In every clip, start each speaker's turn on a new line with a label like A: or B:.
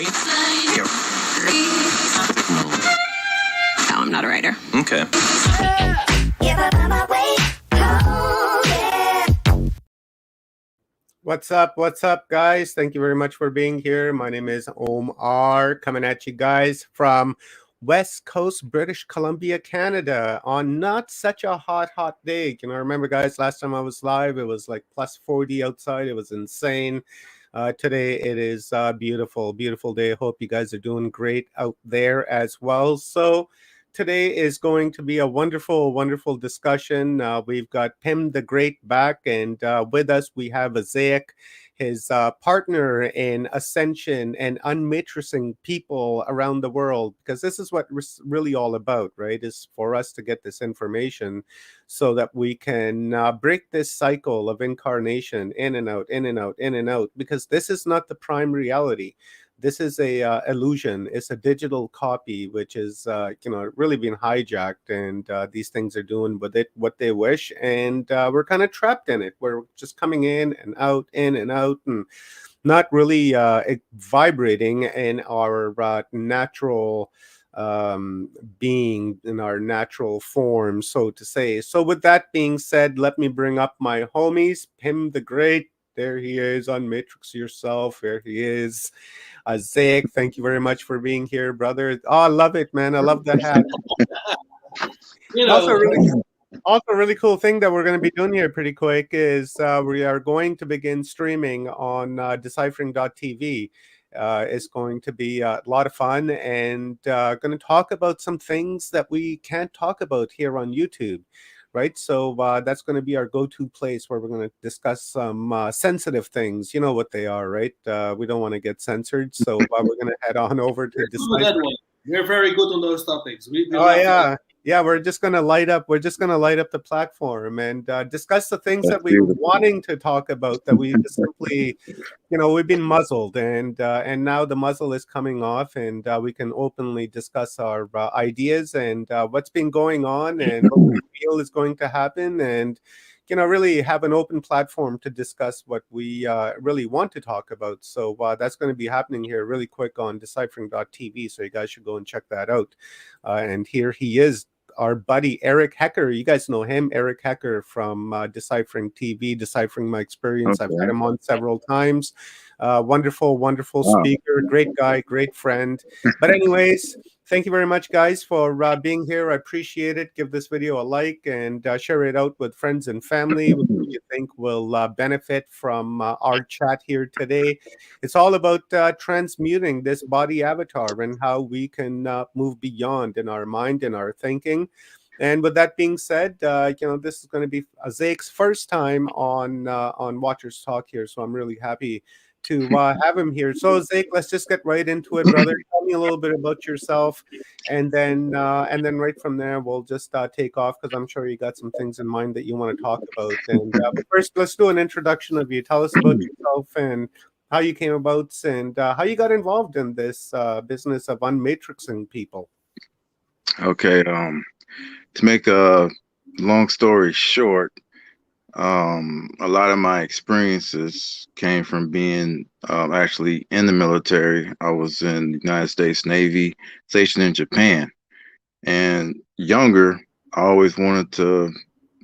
A: No, I'm not a writer.
B: Okay.
C: What's up? What's up, guys? Thank you very much for being here. My name is Omar, coming at you guys from West Coast, British Columbia, Canada, on not such a hot day. Remember, guys, last time I was live, it was like plus 40 outside. It was insane. Today, it is a beautiful day. Hope you guys are doing great out there as well. So, today is going to be a wonderful discussion. We've got Pim the Great back, and with us we have Ayzik, his partner in ascension and unmatrixing people around the world, because this is what it's really all about, right? Is for us to get this information so that we can break this cycle of incarnation, in and out, in and out, in and out, because this is not the prime reality. This is a illusion. It's a digital copy, which is really being hijacked, and these things are doing with it what they wish, and we're kind of trapped in it. We're just coming in and out, and not really vibrating in our natural being, in our natural form, so to say. So with that being said, let me bring up my homies. Pim the Great, there he is. Unmatrix yourself. There he is. Ayzik, thank you very much for being here, brother. Oh, I love it, man. I love the hat. Also, a really cool thing that we're going to be doing here pretty quick is we are going to begin streaming on deciphering.tv. It's going to be a lot of fun, and going to talk about some things that we can't talk about here on YouTube. Right, so that's going to be our go-to place where we're going to discuss some sensitive things. You know what they are, right? We don't want to get censored, so we're going to head on over to Decipher.
D: We're very good on those topics.
C: We're just going to light up. We're just going to light up the platform and discuss the things that we were wanting to talk about that we just simply, we've been muzzled, and now the muzzle is coming off, and we can openly discuss our ideas and what's been going on and what we feel is going to happen, and really have an open platform to discuss what we really want to talk about. So that's going to be happening here really quick on deciphering.tv. So you guys should go and check that out. And here he is, our buddy Eric Hecker. You guys know him, Eric Hecker from Deciphering TV, Deciphering My Experience. Okay. I've had him on several times. Wonderful speaker, great guy, great friend. But anyways, thank you very much, guys, for being here. I appreciate it. Give this video a like and share it out with friends and family who you think will benefit from our chat here today. It's all about transmuting this body avatar and how we can move beyond in our mind and our thinking. And with that being said, this is going to be Ayk's first time on WatchersTalk here, so I'm really happy to have him here. So Ayzik, let's just get right into it, brother. Tell me a little bit about yourself, and then right from there we'll just take off, because I'm sure you got some things in mind that you want to talk about. And but first, let's do an introduction of you. Tell us about yourself and how you came about, and how you got involved in this business of unmatrixing people.
E: Okay, to make a long story short, a lot of my experiences came from being actually in the military. I was in the United States Navy, stationed in Japan, and younger, I always wanted to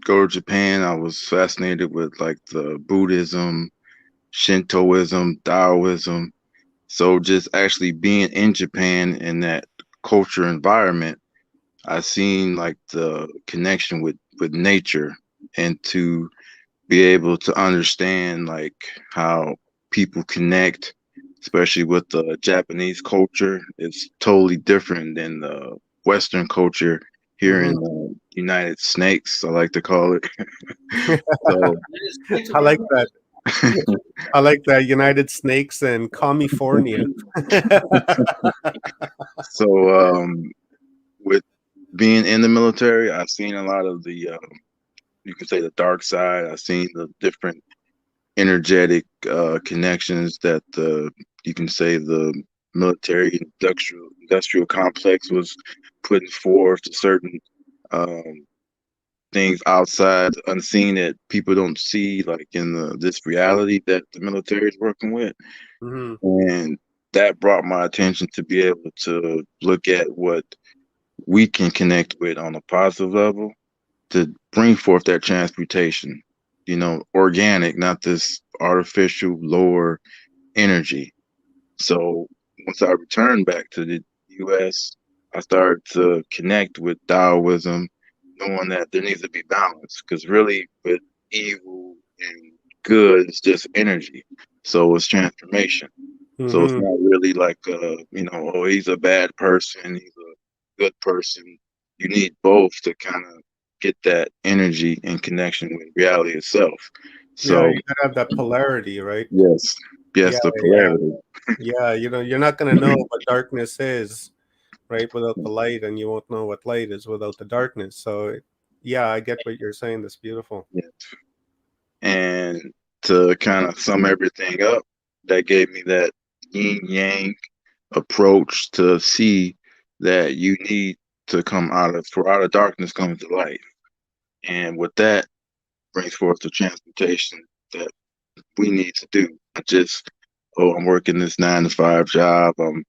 E: go to Japan. I was fascinated with like the Buddhism, Shintoism, Taoism. So just actually being in Japan in that culture environment, I seen like the connection with nature, and to be able to understand like how people connect, especially with the Japanese culture. It's totally different than the Western culture here in the United Snakes, I like to call it. So,
C: I like that. I like that, United Snakes and California.
E: So with being in the military, I've seen a lot of the you can say the dark side. I've seen the different energetic connections that you can say the military industrial complex was putting forth to certain things outside unseen that people don't see, like in this reality that the military is working with. And that brought my attention to be able to look at what we can connect with on a positive level to bring forth that transmutation, organic, not this artificial lower energy. So once I returned back to the US, I started to connect with Taoism, knowing that there needs to be balance, because really with evil and good, it's just energy. So it's transformation. So it's not really like, oh, he's a bad person, he's a good person. You need both to kind of get that energy and connection with reality itself. So
C: you gotta have that polarity, right?
E: yes,
C: Yeah,
E: the polarity.
C: yeah. You're not gonna know what darkness is, right, without the light, and you won't know what light is without the darkness. So, yeah, I get what you're saying. That's beautiful.
E: Yeah. And to kind of sum everything up, that gave me that yin yang approach to see that you need to come out of darkness comes to light. And with that brings forth the transmutation that we need to do. Not just, oh, I'm working this 9 to 5 job. I'm,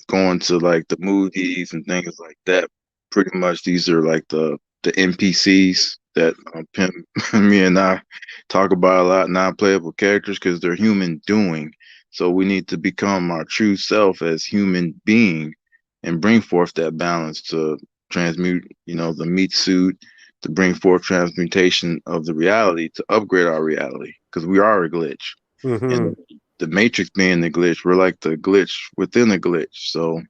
E: going to like the movies and things like that. Pretty much these are like the NPCs that Pim, me and I talk about a lot, non-playable characters, because they're human doing. So we need to become our true self as human being and bring forth that balance to transmute, the meat suit, to bring forth transmutation of the reality, to upgrade our reality, because we are a glitch. And the matrix being the glitch, we're like the glitch within a glitch. So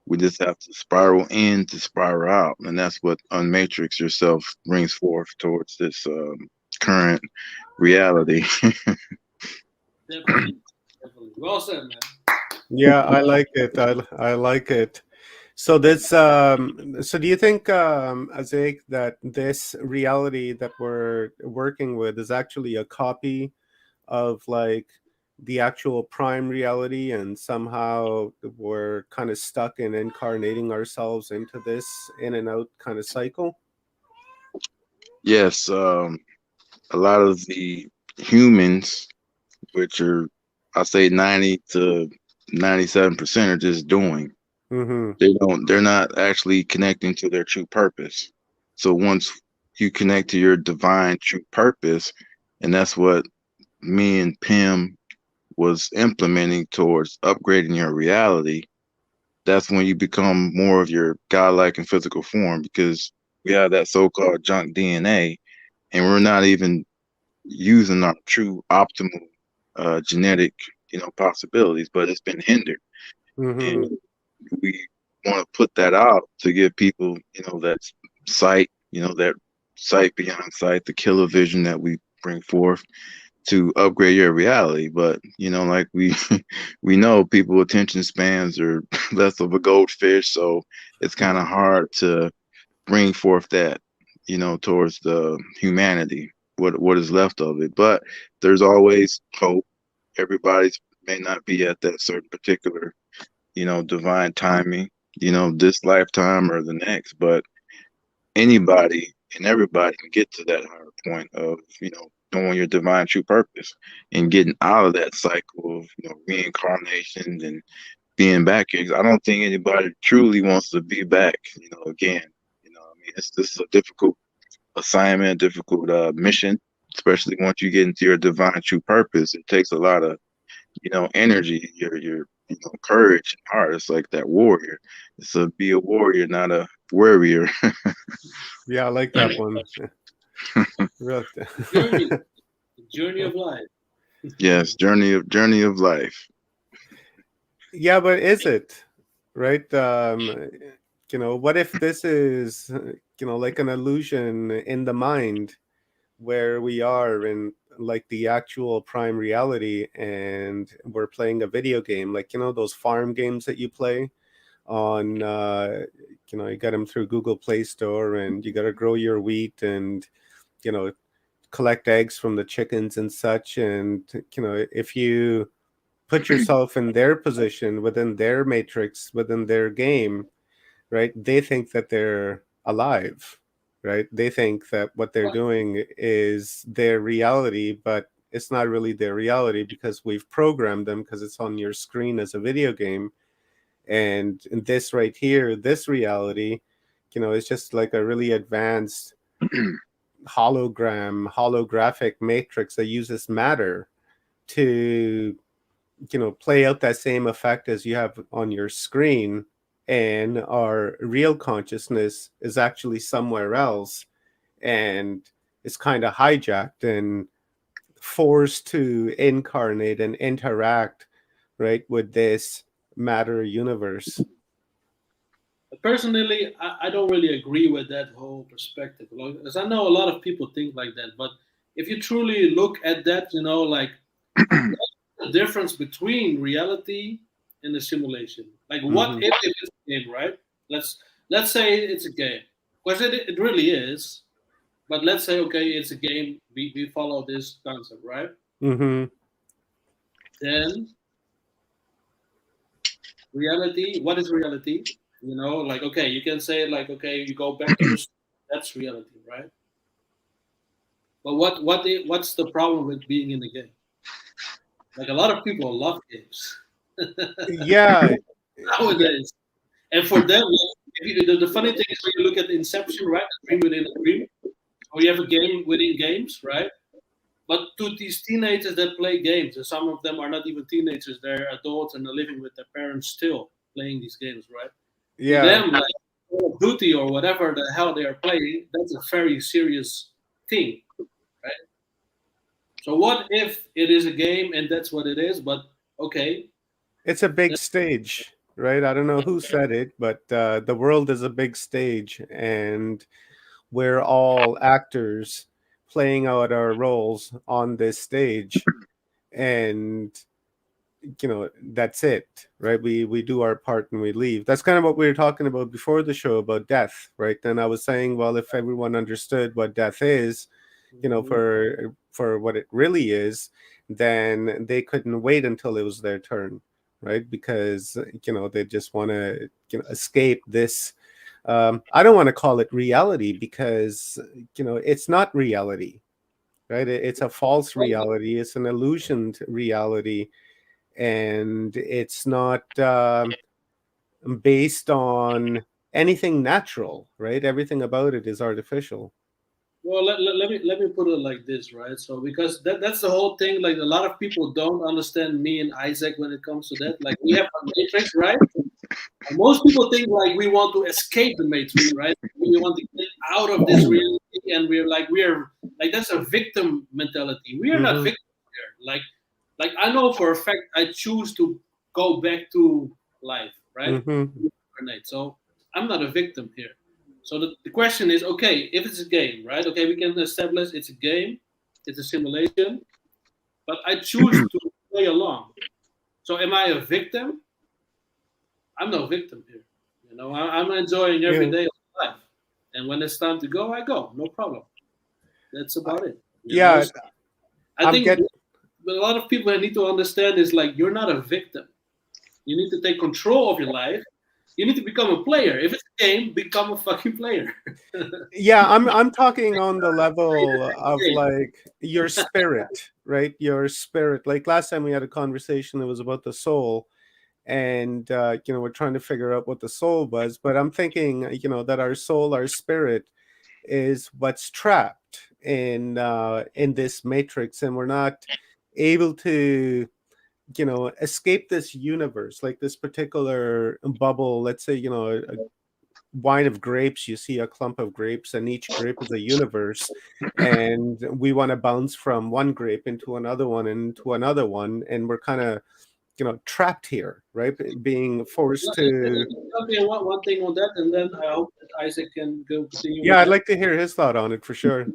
E: we just have to spiral in to spiral out. And that's what Unmatrix yourself brings forth towards this current reality.
D: Definitely. Well said, man.
C: Yeah, I like it. I like it. So this, so do you think, Ayzik, that this reality that we're working with is actually a copy of like the actual prime reality, and somehow we're kind of stuck in incarnating ourselves into this in and out kind of cycle?
E: Yes, a lot of the humans, which are, I say 90 to 97% are just doing.
C: Mm-hmm.
E: They're not actually connecting to their true purpose. So once you connect to your divine true purpose, and that's what me and Pim was implementing towards upgrading your reality, that's when you become more of your godlike and physical form, because we have that so-called junk DNA, and we're not even using our true optimal genetic, possibilities, but it's been hindered.
C: Mm-hmm.
E: And we want to put that out to give people, that sight, that sight beyond sight, the killer vision that we bring forth to upgrade your reality. But like we we know people attention spans are less of a goldfish, so it's kind of hard to bring forth that, towards the humanity, what is left of it. But there's always hope. Everybody's may not be at that certain particular, divine timing, this lifetime or the next, but anybody and everybody can get to that higher point of, knowing your divine true purpose and getting out of that cycle of, reincarnation and being back here. 'Cause I don't think anybody truly wants to be back, again. This is a difficult assignment, difficult mission, especially once you get into your divine true purpose. It takes a lot of, energy, your courage and heart. It's like that warrior. It's a be a warrior, not a warrior.
C: Yeah, I like that one. Real-
D: Journey. The journey of life.
E: Yes, journey of life.
C: Yeah, but is it right? What if this is, like an illusion in the mind, where we are in like the actual prime reality, and we're playing a video game, like those farm games that you play on, you get them through Google Play Store, and you got to grow your wheat, and you know collect eggs from the chickens and such. And if you put yourself in their position, within their matrix, within their game, right, they think that they're alive, right? They think that what they're doing is their reality, but it's not really their reality because we've programmed them because it's on your screen as a video game. And this right here, this reality, it's just like a really advanced holographic matrix that uses matter to play out that same effect as you have on your screen, and our real consciousness is actually somewhere else, and it's kind of hijacked and forced to incarnate and interact, right, with this matter universe.
D: Personally, I don't really agree with that whole perspective, because I know a lot of people think like that. But if you truly look at that, like the difference between reality and the simulation. Like, what if it's a game, right? Let's say it's a game, because it really is. But let's say, okay, it's a game. We follow this concept, right?
C: Mm-hmm.
D: Then reality. What is reality? Like, okay, you can say like, okay, you go back to the that's reality, right? But what's the problem with being in the game? Like, a lot of people love games.
C: Yeah.
D: Nowadays. And for them, the funny thing is when you look at Inception, right? A dream within a dream, or you have a game within games, right? But to these teenagers that play games, and some of them are not even teenagers, they're adults and they're living with their parents still playing these games, right?
C: Yeah.
D: To them, like Call of Duty or whatever the hell they are playing, that's a very serious thing, right? So what if it is a game and that's what it is? But okay,
C: it's a big stage, right? I don't know who said it, but the world is a big stage, and we're all actors playing out our roles on this stage, and that's it, right? We do our part and we leave. That's kind of what we were talking about before the show about death, right? Then I was saying, well, if everyone understood what death is, for what it really is, then they couldn't wait until it was their turn, right? Because they just want to escape this. I don't want to call it reality because it's not reality, right? It's a false reality. It's an illusioned reality, and it's not based on anything natural, right? Everything about it is artificial.
D: well, let me put it like this, right? So because that's the whole thing. Like, a lot of people don't understand me and Ayzik when it comes to that. Like, we have a matrix, right? And most people think like we want to escape the matrix, right? We want to get out of this reality, and we're like that's a victim mentality. We are not victims here. Like I know for a fact I choose to go back to life, right? So I'm not a victim here. So the question is, okay, if it's a game, right? Okay, we can establish it's a game, it's a simulation, but I choose to play along. So am I a victim? I'm no victim here. I'm enjoying every day of life. And when it's time to go, I go. No problem. That's about it.
C: Yeah.
D: I think a lot of people need to understand is like, you're not a victim. You need to take control of your life. You need to become a player. If it's a game, become a fucking player.
C: Yeah, I'm talking on the level of like your spirit, right? Your spirit. Like last time we had a conversation that was about the soul, and we're trying to figure out what the soul was. But I'm thinking, that our soul, our spirit, is what's trapped in this matrix, and we're not able to escape this universe, like this particular bubble. Let's say a wine of grapes, you see a clump of grapes, and each grape is a universe, and we want to bounce from one grape into another one, into another one, and we're kind of trapped here, right? Being forced to.
D: One thing on that, and then I hope that Ayzik can go continue.
C: Yeah, I'd like to hear his thought on it for sure.
D: Yeah,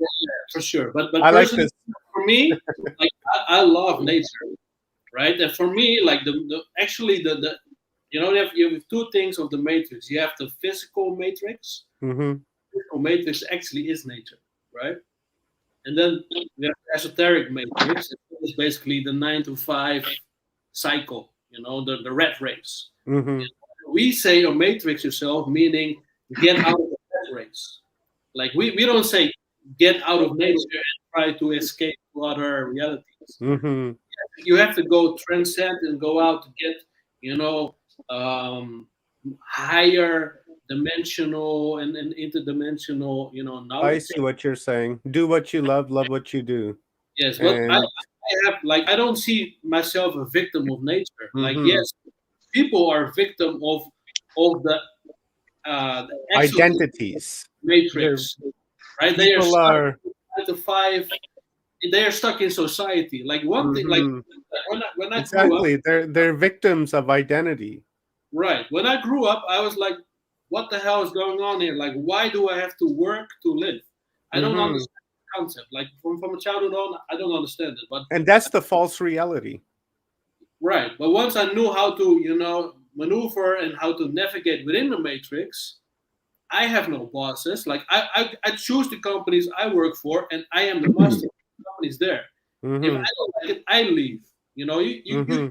D: for sure. But
C: I like this.
D: For me, like I love nature, right? And for me, like the you have two things of the matrix. You have the physical matrix. The physical matrix actually is nature, right? And then we have the esoteric matrix. It's basically the 9 to 5 cycle, the rat race. We say or matrix yourself, meaning get out of the rat race. Like we don't say get out of nature and try to escape to other realities.
C: Mm-hmm.
D: You have to go transcend and go out to get, you know, higher dimensional and interdimensional, you know,
C: I
D: knowledge.
C: see what you're saying. Do what you love what you do.
D: Yes, but
C: And
D: I have, like, I don't see myself a victim of nature. Like,
C: mm-hmm.
D: yes, people are victim of the exotic
C: Identities. They're
D: matrix, right? They are
C: people
D: stuck
C: are
D: 9 to 5. They are stuck in society. Like one thing, like
C: mm-hmm.
D: when I grew up,
C: Exactly. They're victims of identity.
D: right? When I grew up, I was like, "What the hell is going on here? Like, why do I have to work to live?" I don't
C: Mm-hmm.
D: understand the concept. Like from a childhood on, I don't understand it. But
C: And that's the false reality.
D: right, but once I knew how to, you know, maneuver and how to navigate within the matrix, I have no bosses. Like I choose the companies I work for, and I am the master of the companies there. If I
C: Mm-hmm.
D: don't like it, I leave. You know,
C: Mm-hmm.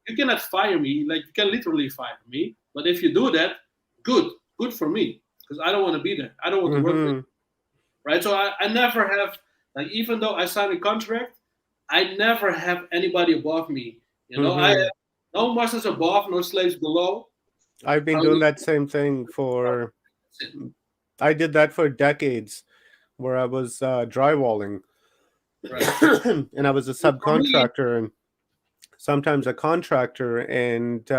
D: you cannot fire me. Like you can literally fire me. But if you do that, good for me, because I don't want to be there. I don't want to work there.
C: Mm-hmm.
D: Right. So I never have, like, even though I signed a contract, I never have anybody above me. You know, I
C: Mm-hmm.
D: have no masters above, no slaves below.
C: I've been
D: I
C: doing
D: was-
C: that same thing for I did that for decades where I was drywalling
D: right.
C: and I was a
D: For me,
C: subcontractor and sometimes a contractor and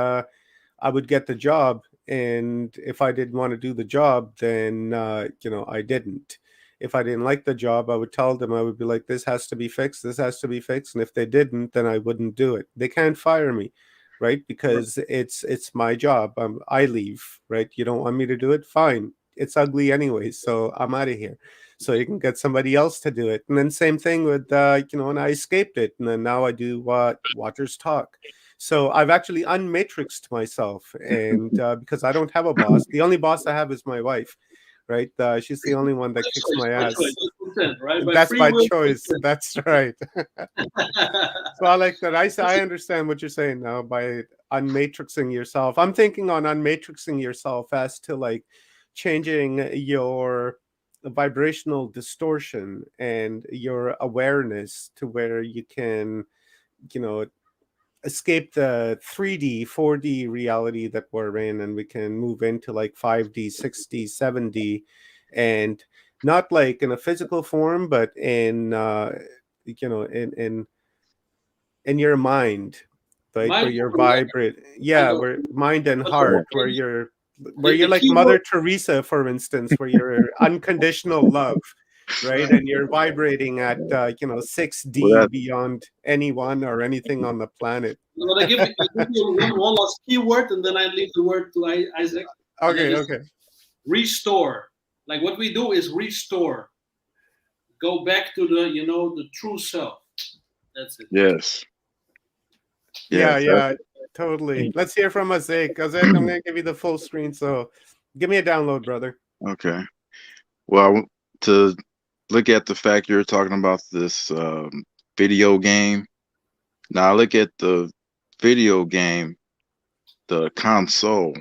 C: I would get the job, and if I didn't want to do the job, then I didn't. If I didn't like the job, I would tell them, I would be like, "This has to be fixed. This has to be fixed." And if they didn't, then I wouldn't do it. They can't fire me, right? Because it's my job. I leave, right? You don't want me to do it? Fine. It's ugly anyway, so I'm out of here. So you can get somebody else to do it. And then same thing with and I escaped it, and then now I do what Watchers Talk. So I've actually unmatrixed myself, and because I don't have a boss, the only boss I have is my wife, right? She's the only one that kicks my
D: by choice,
C: ass.
D: by consent, right? By
C: That's
D: free
C: by
D: will.
C: choice. That's right. So I like that. I understand what you're saying now by unmatrixing yourself. I'm thinking on unmatrixing yourself as to like changing your vibrational distortion and your awareness to where you can, you know, escape the 3D, 4D reality that we're in, and we can move into like 5D, 6D, 7D, and not like in a physical form, but in in your mind, right? Where
D: Mind
C: you're
D: over matter.
C: vibrate,
D: I
C: yeah,
D: go.
C: where mind and
D: But the
C: heart,
D: thing is,
C: where you're
D: the
C: like
D: key word,
C: Mother Teresa, for instance, where you're unconditional love, right?
D: right?
C: And you're vibrating at 6D
E: Well,
C: beyond anyone or anything on the planet.
D: But I give you one last keyword, and then I leave the word to Isaac, and that
C: Okay,
D: is
C: okay.
D: restore. Like what we do is restore. Go back to the true self. That's it.
E: yes,
C: Yeah,
E: yes.
C: yeah, totally. Let's hear from Azek. Azek, I'm gonna give you the full screen, so give me a download, brother.
E: Okay. Well, to look at the fact you're talking about this video game. Now look at the video game, the console.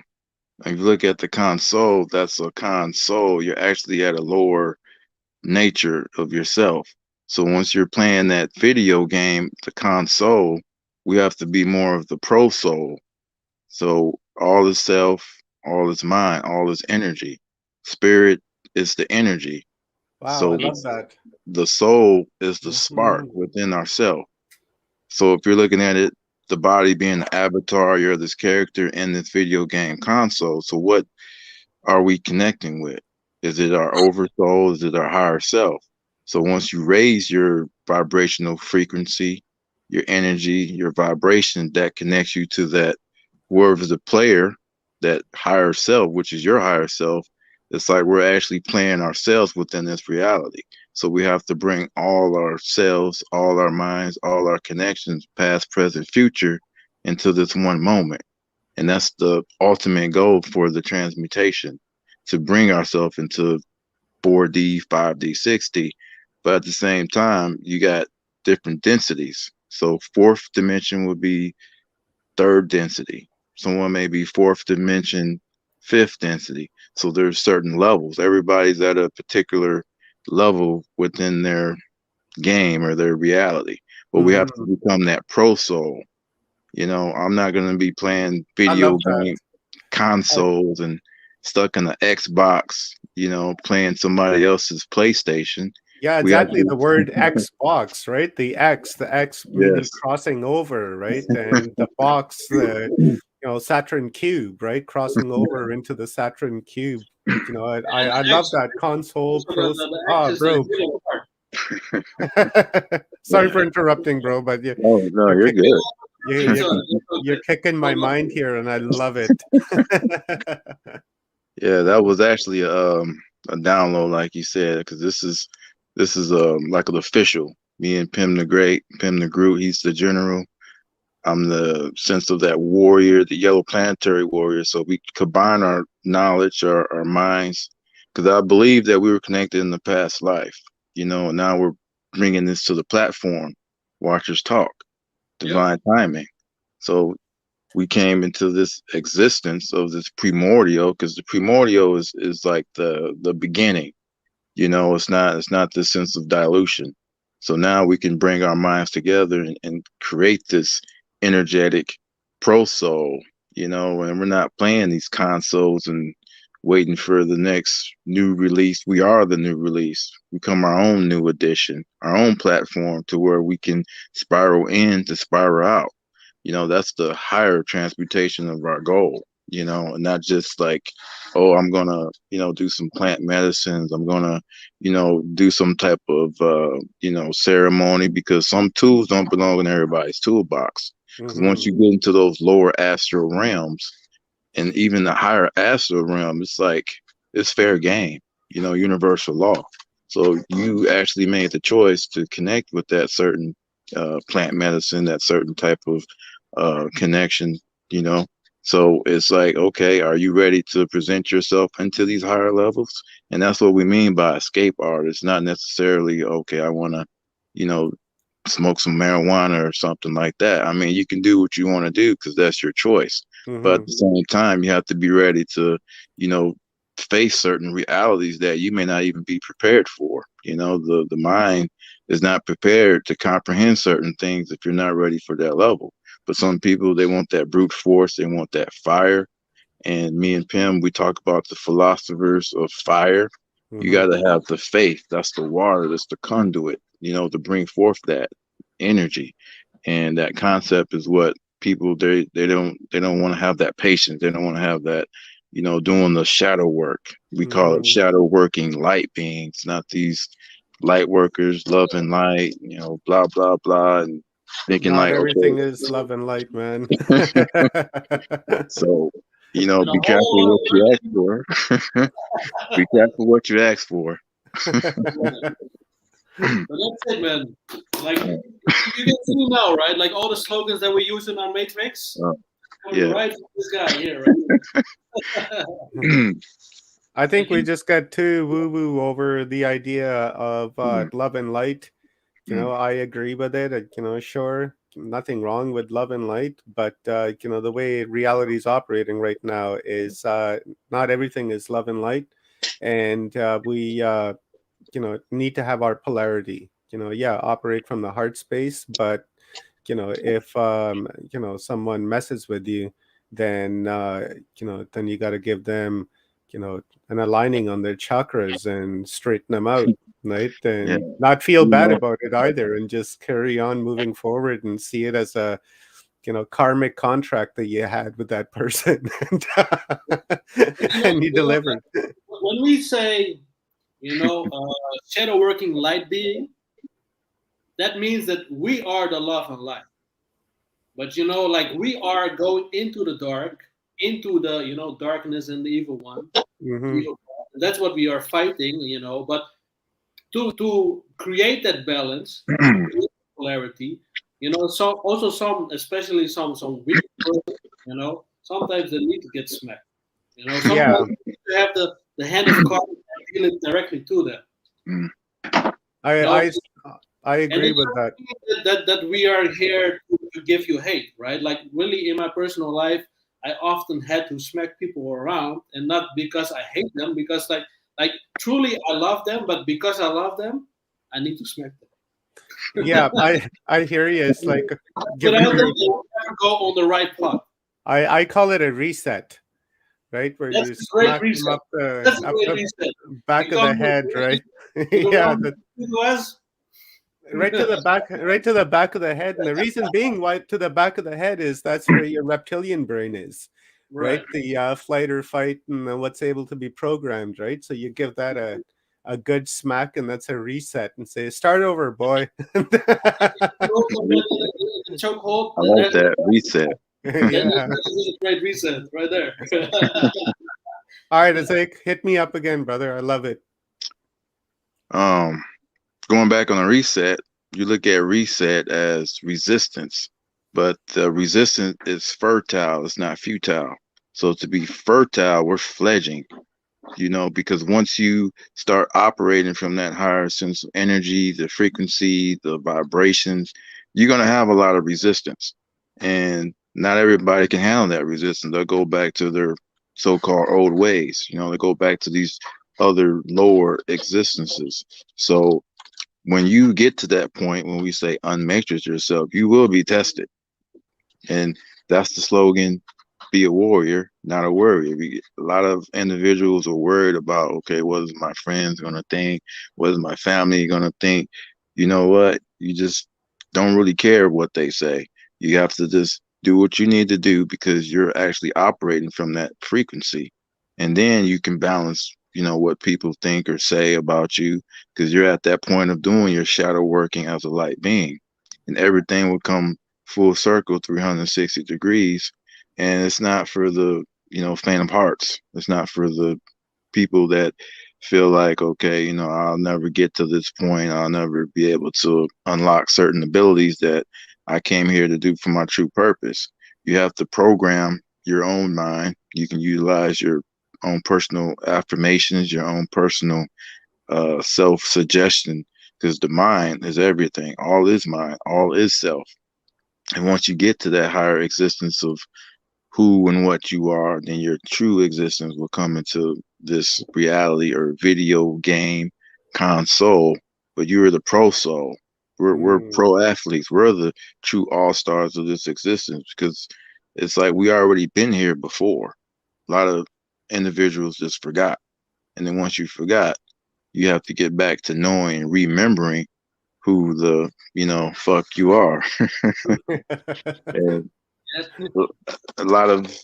E: If you look at the console, that's a console. You're actually at a lower nature of yourself. So once you're playing that video game, the console, we have to be more of the pro soul. So all is self, all is mind, all is energy. Spirit is the energy.
C: Wow, I
E: So
C: love that.
E: the soul is the spark
C: Mhm.
E: within ourself. So if you're looking at it, the body being the avatar, you're this character in this video game console. So what are we connecting with? Is it our oversoul? Is it our higher self? So once you raise your vibrational frequency, your energy, your vibration, that connects you to that whoever's the player, that higher self, which is your higher self. It's like we're actually playing ourselves within this reality. So we have to bring all ourselves, all our minds, all our connections, past, present, future, into this one moment. And that's the ultimate goal for the transmutation, to bring ourselves into 4D, 5D, 6D. But at the same time, you got different densities. So fourth dimension would be third density. Someone may be fourth dimension, fifth density. So there's certain levels. Everybody's at a particular level within their game or their reality. but we have to become that pro soul. You know, I'm not going to be playing video game consoles and stuck in the Xbox, you know, playing somebody else's PlayStation.
C: Yeah, exactly. The word Xbox, right? The X meaning crossing over, right? And the box, you know, Saturn cube, right? Crossing over into the Saturn cube. You know, I love that console. Bro. Sorry for interrupting, bro, but
E: oh no, you're good.
C: You're kicking my mind here, and I love it.
E: Yeah, that was actually a download, like you said, because this is like an official. Me and Pim the Great, Pim the Groot, he's the general. I'm the sense of that warrior, the yellow planetary warrior. So we combine our knowledge, our minds, because I believe that we were connected in the past life, you know, and now we're bringing this to the platform, WatchersTalk, divine timing. So we came into this existence of this primordial, because the primordial is like the beginning, you know. It's not this sense of dilution. So now we can bring our minds together and create this energetic pro soul, you know, and we're not playing these consoles and waiting for the next new release. We are the new release. Become our own new edition, our own platform, to where we can spiral in to spiral out. You know, that's the higher transmutation of our goal, you know, and not just like, oh, I'm going to, you know, do some plant medicines. I'm going to, you know, do some type of, you know, ceremony, because some tools don't belong in everybody's toolbox. Because once you get into those lower astral realms and even the higher astral realm, it's like, it's fair game, you know, universal law. So you actually made the choice to connect with that certain plant medicine, that certain type of connection, you know. So it's like, okay, are you ready to present yourself into these higher levels? And that's what we mean by escape art. It's not necessarily, okay, I want to, you know, smoke some marijuana or something like that. I mean, you can do what you want to do because that's your choice. But at the same time, you have to be ready to, you know, face certain realities that you may not even be prepared for. You know, the mind is not prepared to comprehend certain things if you're not ready for that level. But some people, they want that brute force, they want that fire. And me and Pim, we talk about the philosophers of fire. You got to have the faith. That's the water. That's the conduit, you know, to bring forth that energy. And that concept is what people, they don't want to have that patience. They don't want to have that, you know, doing the shadow work. We call it shadow working light beings, not these light workers, love and light, you know, blah, blah, blah. And thinking
C: not
E: like,
C: everything
E: okay,
C: is love and light, man.
E: so, you know, be careful what you ask for. Be careful what you ask for.
D: But that's it, man. Like you can see now, right? Like all the slogans that we use in Unmatrix. Right, this guy here, right?
C: I think we just got too woo-woo over the idea of love and light. You know, I agree with it. You know, sure, nothing wrong with love and light, but you know, the way reality is operating right now is not everything is love and light, and we you know, need to have our polarity. You know, yeah, operate from the heart space, but you know, if you know, someone messes with you, then you know, then you got to give them, you know, an aligning on their chakras and straighten them out, right? And not feel bad about it either, and just carry on moving forward and see it as a, you know, karmic contract that you had with that person, and you delivered.
D: When we say, you know, shadow working light being, that means that we are the love and light. But you know, like we are going into the dark, into the, you know, darkness and the evil one. That's what we are fighting, you know. But to create that balance, to create polarity, you know, so also some, especially some weak person, you know, sometimes they need to get smacked. You know, sometimes you have the hand of God and deal it directly to them.
C: I agree with that.
D: That we are here to give you hate, right? Like really, in my personal life, I often had to smack people around, and not because I hate them, because like truly I love them, but because I love them, I need to smack them.
C: Yeah, I hear you. It's like giving
D: Without them,
C: you.
D: they will never go on the right path.
C: I call it a reset, right? Where
D: That's
C: you
D: a great
C: smack them
D: reset. That's a
C: up
D: great
C: the
D: reset.
C: back
D: You
C: of the
D: come
C: head, right?
D: to the
C: Yeah,
D: wrong was.
C: right to the back of the head. And the reason being why to the back of the head is that's where your reptilian brain is, right?
D: Right.
C: The flight or fight and what's able to be programmed, right? So you give that a good smack, and that's a reset, and say, "Start over, boy."
D: You also get the chokehold.
E: I like that reset.
D: Then
C: Yeah.
D: this is a great reset right there.
C: All right, Ayzik, hit me up again, brother. I love it.
E: Um, Going back on a reset, you look at reset as resistance, but the resistance is fertile. It's not futile. So to be fertile, we're fledging. Because once you start operating from that higher sense of energy, the frequency, the vibrations, you're going to have a lot of resistance. And not everybody can handle that resistance. They'll go back to their so-called old ways. They go back to these other lower existences. So when you get to that point, when we say unmatrix yourself, you will be tested. And that's the slogan, be a warrior, not a worrier. A lot of individuals are worried about, okay, what is my friends going to think? What is my family going to think? You know what? You just don't really care what they say. You have to just do what you need to do because you're actually operating from that frequency. And then you can balance, what people think or say about you because you're at that point of doing your shadow working as a light being. And everything will come full circle 360 degrees, and it's not for the faint of hearts. It's not for the people that feel like, okay, I'll never get to this point, I'll never be able to unlock certain abilities that I came here to do for my true purpose. You have to program your own mind. You can utilize your own personal affirmations, your own personal self-suggestion, because the mind is everything. All is mind, all is self. And once you get to that higher existence of who and what you are, then your true existence will come into this reality or video game console. But you're the pro soul. We're
C: Mm.
E: pro athletes. We're the true all stars of this existence because it's like we already been here before. A lot of individuals just forgot. And then once you forgot, you have to get back to knowing and remembering who the fuck you are. And a lot of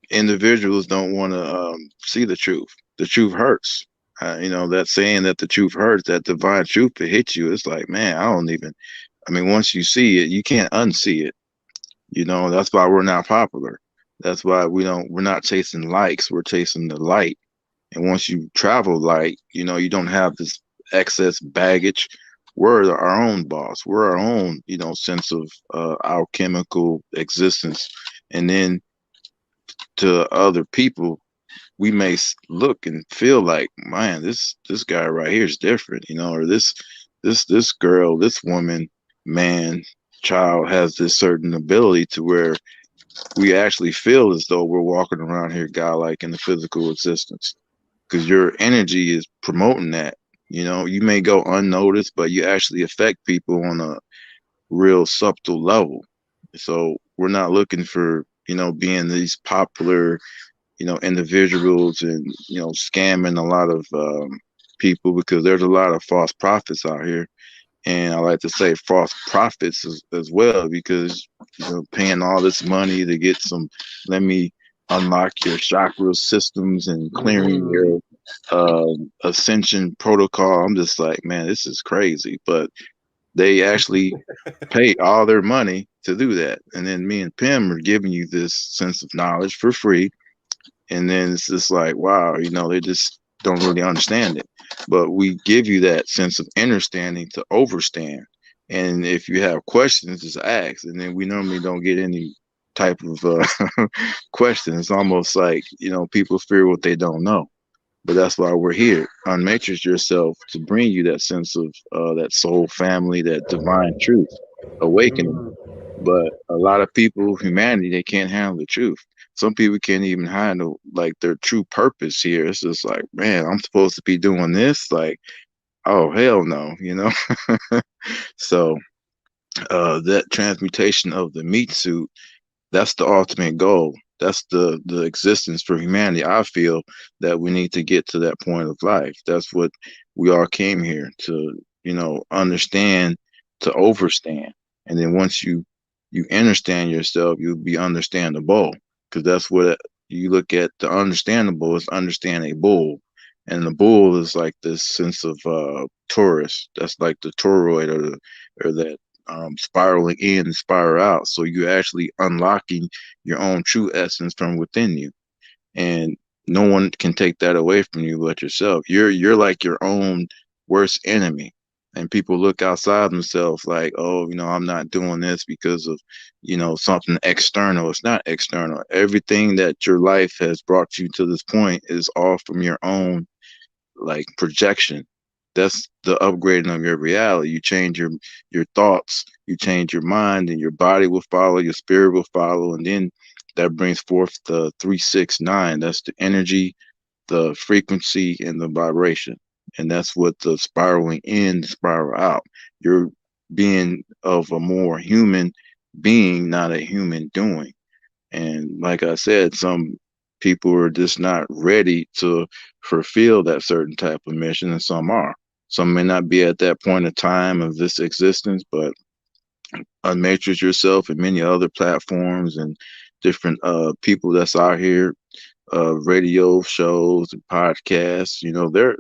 E: individuals don't want to see the truth. The truth hurts. That saying that the truth hurts, that divine truth, it hits you. It's like, man, once you see it, you can't unsee it. That's why we're not popular. That's why we're not chasing likes. We're chasing the light. And once you travel light, you don't have this excess baggage. We're our own boss. We're our own, sense of alchemical existence. And then to other people, we may look and feel like, man, this guy right here is different, or this girl, this woman, man, child has this certain ability to where we actually feel as though we're walking around here godlike in the physical existence because your energy is promoting that. You may go unnoticed, but you actually affect people on a real subtle level. So we're not looking for, being these popular, individuals and, scamming a lot of people because there's a lot of false prophets out here. And I like to say false prophets as well because, paying all this money to get some, let me unlock your chakra systems and clearing your ascension protocol. I'm just like, man, this is crazy. But they actually pay all their money to do that. And then me and Pim are giving you this sense of knowledge for free. And then it's just like, wow, they just don't really understand it. But we give you that sense of understanding to overstand. And if you have questions, just ask. And then we normally don't get any type of question. It's almost like, people fear what they don't know. But that's why we're here. Unmatrix yourself to bring you that sense of that soul family, that divine truth, awakening.
C: Mm.
E: But a lot of people, humanity, they can't handle the truth. Some people can't even handle like their true purpose here. It's just like, man, I'm supposed to be doing this. Like, Oh, hell no, So that transmutation of the meat suit, that's the ultimate goal. That's the existence for humanity. I feel that we need to get to that point of life. That's what we all came here to, understand, to overstand. And then once you understand yourself, you'll be understandable. Because that's what you look at. The understandable is understandable. And the bull is like this sense of Taurus. That's like the toroid, or that spiraling in and spiral out. So you're actually unlocking your own true essence from within you, and no one can take that away from you but yourself. You're like your own worst enemy. And people look outside themselves like, oh, I'm not doing this because of, something external. It's not external. Everything that your life has brought you to this point is all from your own, like, projection. That's the upgrading of your reality. You change your thoughts, you change your mind, and your body will follow, your spirit will follow, and then that brings forth the 369. That's the energy, the frequency, and the vibration. And that's what the spiraling in, spiral out. You're being of a more human being, not a human doing. And like I said, some people are just not ready to fulfill that certain type of mission, and some are. Some may not be at that point of time of this existence, but Unmatrix yourself and many other platforms and different people that's out here, radio shows and podcasts.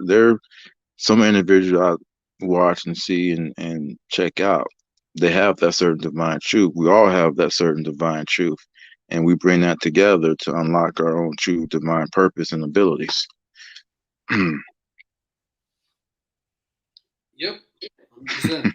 E: They're some individuals I watch and see and check out. They have that certain divine truth. We all have that certain divine truth, and we bring that together to unlock our own true divine purpose and abilities.
D: Yep, 100%.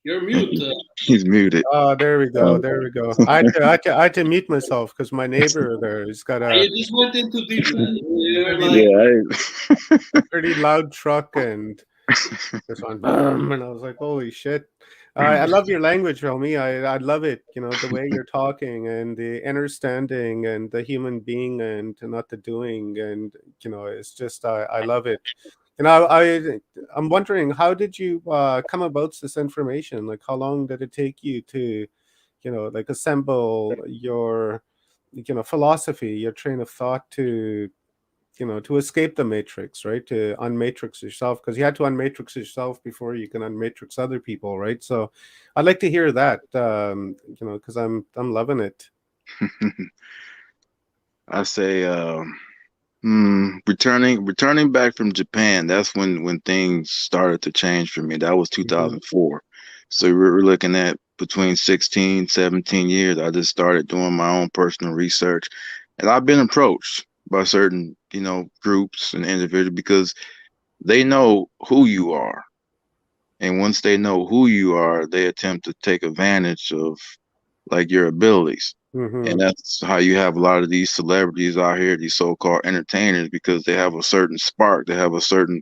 D: You're mute.
E: He's muted.
C: Oh, there we go. There we go. I had to mute myself because my neighbor there has got a
D: You just went into deep, man. You're
E: Yeah,
C: pretty loud truck and this one, boom, and I was like, holy shit. I love your language, Romy. I love it. The way you're talking and the understanding and the human being and not the doing. And, it's just, I love it. I'm wondering, how did you come about this information? Like, how long did it take you to, like assemble your, philosophy, your train of thought to escape the matrix, right? To unmatrix yourself, because you had to unmatrix yourself before you can unmatrix other people, right? So I'd like to hear that, because I'm loving it.
E: I say, returning back from Japan. That's when things started to change for me. That was 2004. So we're looking at between 16, 17 years. I just started doing my own personal research, and I've been approached by certain, groups and individuals because they know who you are. And once they know who you are, they attempt to take advantage of, like, your abilities. And that's how you have a lot of these celebrities out here, these so-called entertainers, because they have a certain spark, they have a certain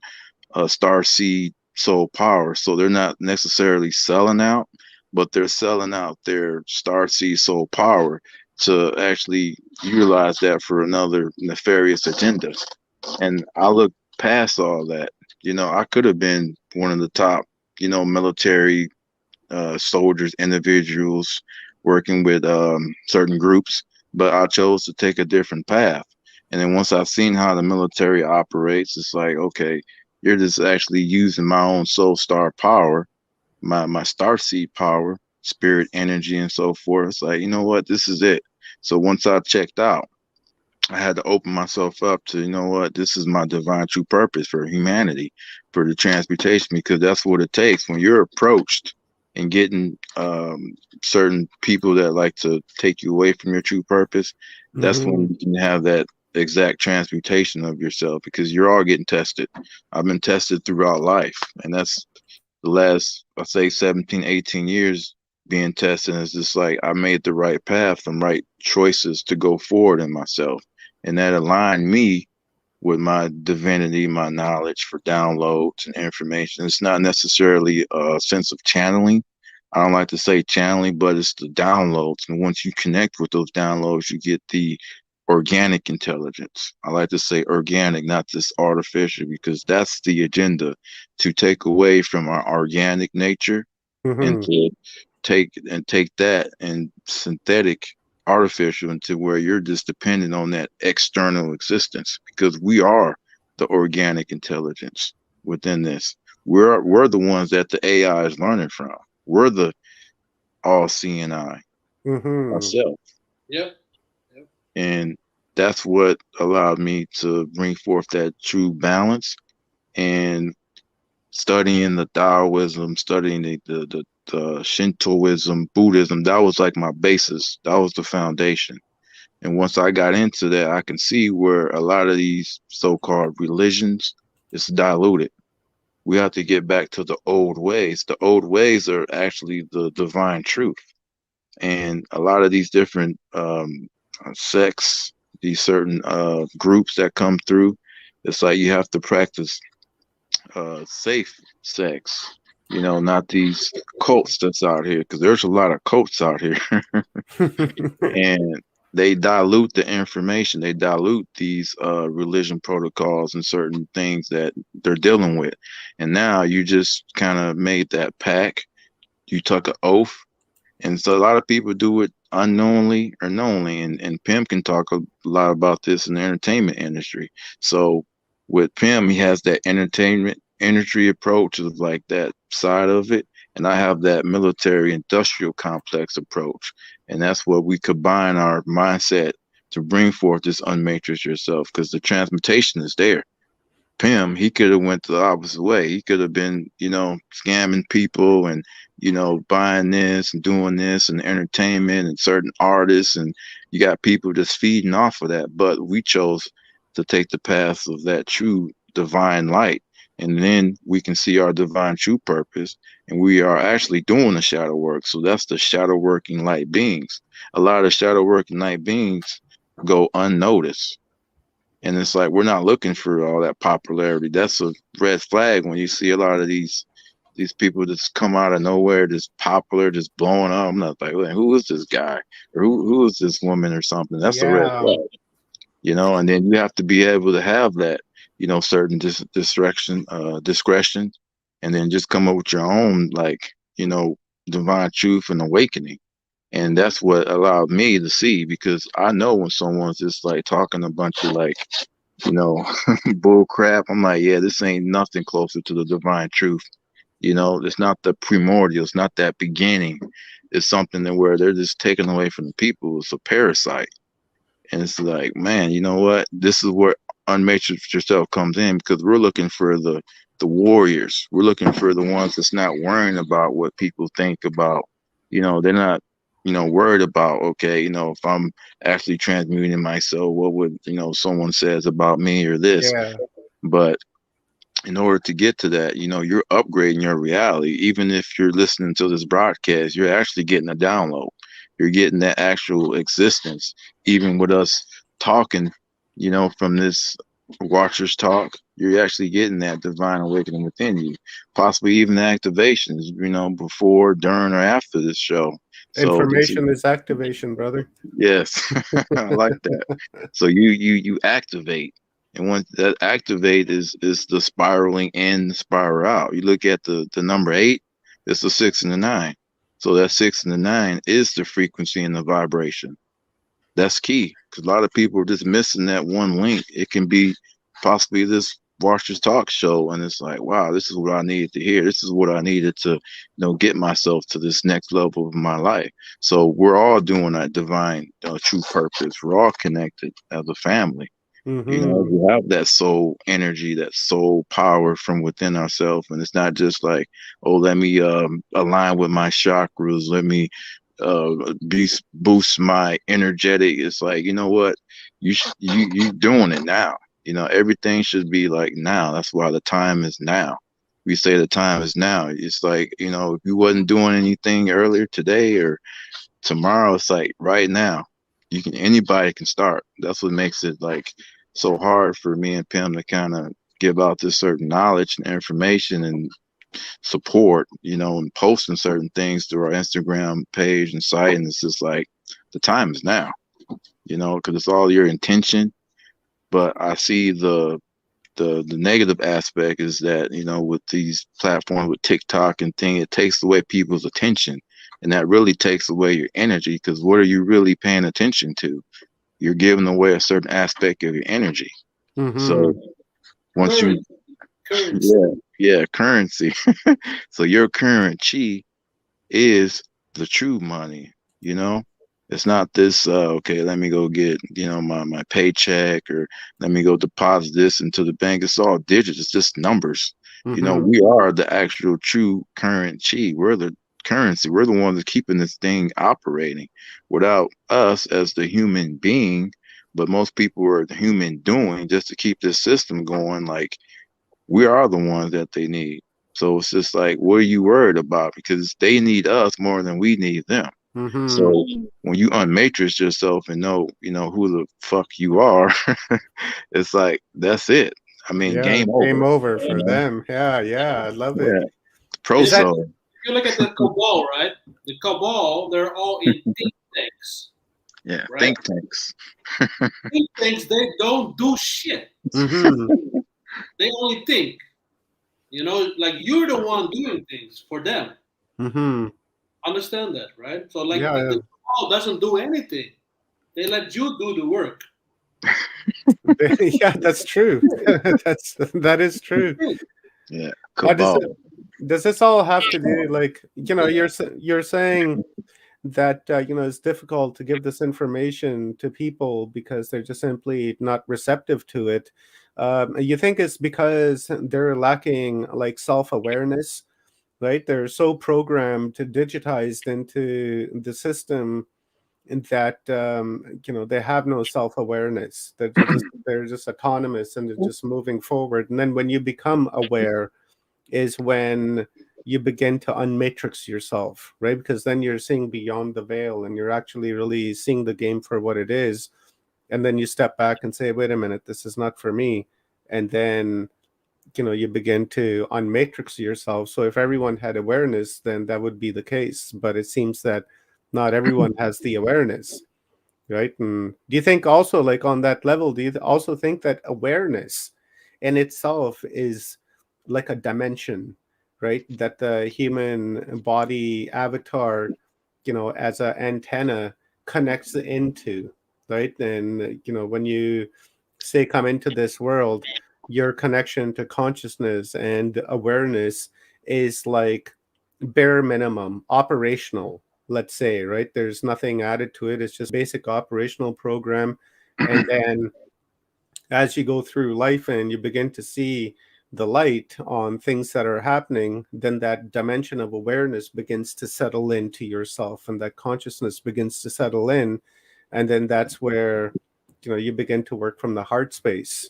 E: star seed soul power. So they're not necessarily selling out, but they're selling out their star seed soul power to actually utilize that for another nefarious agenda. And I look past all that. I could have been one of the top, military soldiers, individuals working with certain groups, but I chose to take a different path. And then once I've seen how the military operates, it's like, okay, you're just actually using my own soul star power, my star seed power, spirit energy, and so forth. It's like, you know what, this is it. So once I checked out, I had to open myself up to, this is my divine true purpose for humanity, for the transmutation, because that's what it takes when you're approached and getting certain people that like to take you away from your true purpose. That's when you can have that exact transmutation of yourself, because you're all getting tested. I've been tested throughout life, and that's the last, I say, 17, 18 years being tested. Is just like I made the right path and right choices to go forward in myself, and that aligned me with my divinity, my knowledge for downloads and information. It's not necessarily a sense of channeling. I don't like to say channeling, but it's the downloads. And once you connect with those downloads, you get the organic intelligence. I like to say organic, not this artificial, because that's the agenda, to take away from our organic nature and to take that and synthetic artificial into where you're just dependent on that external existence, because we are the organic intelligence within this. We're the ones that the AI is learning from. We're the all seeing eye ourselves.
D: Yep.
E: And that's what allowed me to bring forth that true balance. And studying the Taoism, studying the Shintoism, Buddhism, that was like my basis. That was the foundation. And once I got into that, I can see where a lot of these so-called religions is diluted. We have to get back to the old ways. The old ways are actually the divine truth. And a lot of these different sects, these certain groups that come through, it's like you have to practice safe sex, not these cults that's out here, because there's a lot of cults out here. And they dilute the information. They dilute these religion protocols and certain things that they're dealing with. And now you just kind of made that pact. You took an oath. And so a lot of people do it unknowingly or knowingly. And Pim can talk a lot about this in the entertainment industry. So with Pim, he has that entertainment industry approach of like that side of it. And I have that military industrial complex approach. And that's what we combine our mindset to bring forth this unmatrix yourself, because the transmutation is there. Pim, he could have went the opposite way. He could have been, scamming people and, buying this and doing this and entertainment and certain artists. And you got people just feeding off of that. But we chose to take the path of that true divine light. And then we can see our divine true purpose. And we are actually doing the shadow work. So that's the shadow working light beings. A lot of shadow working light beings go unnoticed. And it's like, we're not looking for all that popularity. That's a red flag when you see a lot of these people just come out of nowhere, just popular, just blowing up. I'm not like, well, who is this guy? Or who is this woman or something? That's a red flag, and then you have to be able to have that, certain discretion, and then just come up with your own, divine truth and awakening. And that's what allowed me to see, because I know when someone's just like talking a bunch of bull crap, I'm like, yeah, this ain't nothing closer to the divine truth. It's not the primordial, it's not that beginning. It's something that where they're just taking away from the people. It's a parasite. And it's like, man, you know what? This is where Unmatrix yourself comes in, because we're looking for the warriors. We're looking for the ones that's not worrying about what people think about. They're not worried about, okay, if I'm actually transmuting myself, what would, someone says about me or this. But in order to get to that, you're upgrading your reality. Even if you're listening to this broadcast, you're actually getting a download. You're getting that actual existence. Even with us talking, from this WatchersTalk, you're actually getting that divine awakening within you. Possibly even the activations, before, during, or after this show.
C: Information is activation, brother.
E: Yes, I like that. So you activate. And once that activate is the spiraling in, the spiral out. You look at the number 8, it's the 6 and the 9. So that 6 and the 9 is the frequency and the vibration. That's key, because a lot of people are just missing that one link. It can be possibly this WatchersTalk show, and it's like, wow, this is what I needed to hear. This is what I needed to, get myself to this next level of my life. So we're all doing that divine true purpose. We're all connected as a family. We have that soul energy, that soul power from within ourselves. And it's not just like, oh, let me align with my chakras. Let me boost my energetic. It's like, you know what? You doing it now. Everything should be like now. That's why the time is now. We say the time is now. It's like, if you wasn't doing anything earlier today or tomorrow, it's like right now. Anybody can start. That's what makes it like so hard for me and Pim to kind of give out this certain knowledge and information and support, and posting certain things through our Instagram page and site. And it's just like, the time is now. because it's all your intention. But I see the negative aspect is that, with these platforms, with TikTok and thing, it takes away people's attention, and that really takes away your energy, because what are you really paying attention to? You're giving away a certain aspect of your energy. So once currency. So your current chi is the true money. It's not this okay, let me go get my paycheck, or let me go deposit this into the bank. It's all digits, it's just numbers. We are the actual true current chi. We're the currency. We're the ones that keeping this thing operating. Without us as the human being, but most people are the human doing just to keep this system going, like, we are the ones that they need. So it's just like, what are you worried about? Because they need us more than we need them. So when you unmatrix yourself and know who the fuck you are, it's like, that's it. I mean, game over.
C: Game over for them. Yeah, I love it.
E: Pro soul.
D: If you look at the cabal, right? The cabal, they're all in think tanks.
E: Yeah,
D: right?
E: think tanks.
D: Think tanks, they don't do shit. They only think. Like, you're the one doing things for them. Understand that, right? So, like, the cabal doesn't do anything. They let you do the work.
C: Yeah, that's true. That is true.
E: Yeah, cabal.
C: Does this all have to do, like, you're saying that it's difficult to give this information to people because they're just simply not receptive to it? You think it's because they're lacking, like, self-awareness, right? They're so programmed, digitized into the system that they have no self-awareness. They're just autonomous, and they're just moving forward. And then when you become aware is when you begin to unmatrix yourself, right? Because then you're seeing beyond the veil, and you're actually really seeing the game for what it is. And then you step back and say, wait a minute, this is not for me. And then you begin to unmatrix yourself. So if everyone had awareness, then that would be the case. But it seems that not everyone has the awareness, right? And do you think also, like, on that level, do you also think that awareness in itself is like a dimension, right? That the human body avatar, as an antenna connects into, right? And, when you say come into this world, your connection to consciousness and awareness is like bare minimum operational, let's say, right? There's nothing added to it. It's just basic operational program. And then as you go through life and you begin to see the light on things that are happening, then that dimension of awareness begins to settle into yourself, and that consciousness begins to settle in. And then that's where you begin to work from the heart space.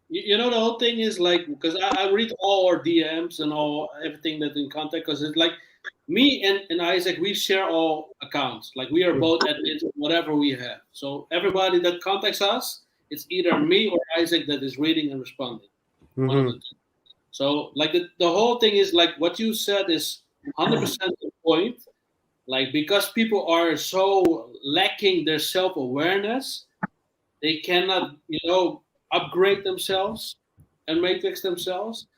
D: The whole thing is, like, because I read all our DMs and everything that's in contact, because it's like me and Ayzik, we share all accounts. Like, we are both admins, whatever we have. So everybody that contacts us, it's either me or Ayzik that is reading and responding. One of the two. So, like, the whole thing is, like, what you said is 100% the point. Like, because people are so lacking their self-awareness, they cannot, upgrade themselves and matrix themselves.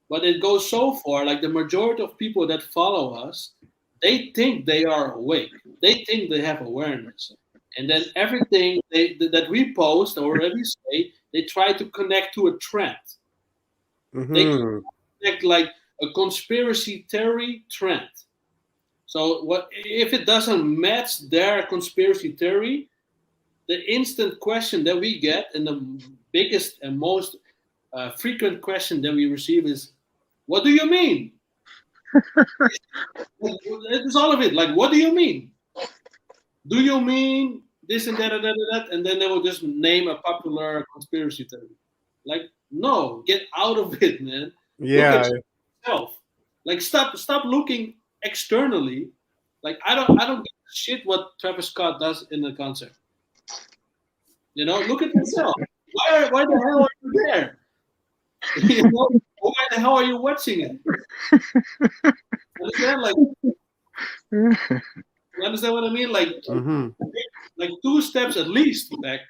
D: But it goes so far, like, the majority of people that follow us, they think they are awake. They think they have awareness. And then everything that we post or that we say, they try to connect to a trend. They connect like a conspiracy theory trend. So what if it doesn't match their conspiracy theory? The instant question that we get, and the biggest and most frequent question that we receive is, what do you mean? It's all of it. Like, what do you mean? Do you mean this and that and that and that? And then they will just name a popular conspiracy theory. Like, no, get out of it, man.
C: Yeah.
D: Look at yourself. Like, stop looking externally. Like, I don't give a shit what Travis Scott does in the concert. Look at yourself. Why the hell are you there? Why the hell are you watching it? Understand? Like, You understand what I mean? Like,
C: Mm-hmm.
D: like 2 steps at least back.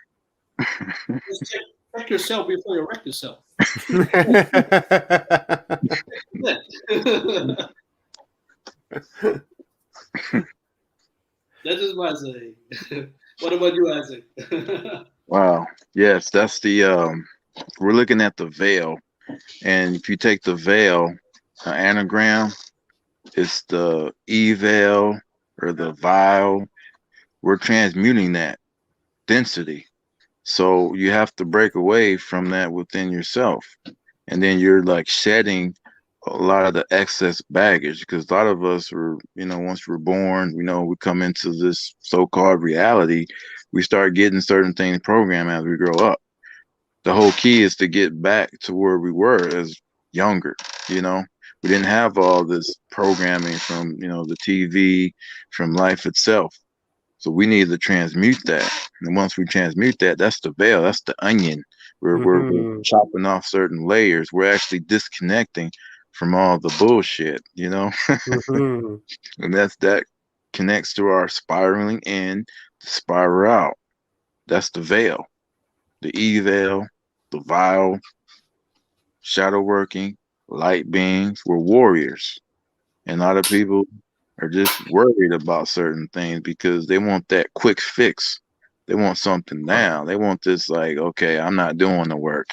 D: Just check yourself before you wreck yourself. That is my saying. What about you, Isaac?
E: Wow. Yes, that's the we're looking at the veil. And if you take the veil, anagram, it's the eval or the vial. We're transmuting that density. So you have to break away from that within yourself. And then you're like shedding a lot of the excess baggage because a lot of us were, once we're born, we come into this so-called reality, we start getting certain things programmed as we grow up. The whole key is to get back to where we were as younger, you know. We didn't have all this programming from, the TV, from life itself. So we need to transmute that. And once we transmute that, that's the veil, that's the onion. We're
C: Mm-hmm.
E: chopping off certain layers. We're actually disconnecting from all the bullshit,
C: Mm-hmm.
E: and that connects to our spiraling in, the spiral out. That's the veil, the eval, the vial, shadow working, light beings. We're warriors. And a lot of people are just worried about certain things because they want that quick fix. They want something now. They want this like, okay, I'm not doing the work.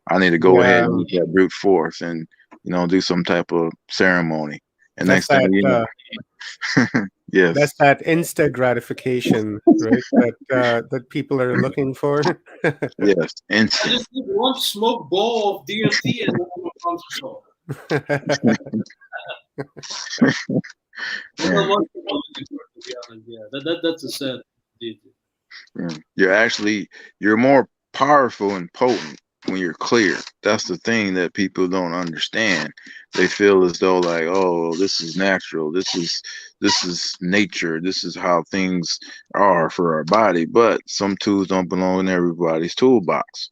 E: I need to go ahead
C: Yeah,
E: and use that brute force and do some type of ceremony. And
C: that's
E: next thing
C: that.
E: you know,
C: That's
E: yes,
C: that instant gratification, right? That people are looking for.
E: yes,
D: I
E: instant.
D: just need one smoke ball of DMT and I'm a console. That's
E: Yeah.
D: what most people are looking for, to be honest. Yeah, that's a sad deed.
E: You're more powerful and potent when you're clear. That's the thing that people don't understand. They feel as though like, oh, this is natural. This is nature. This is how things are for our body. But some tools don't belong in everybody's toolbox.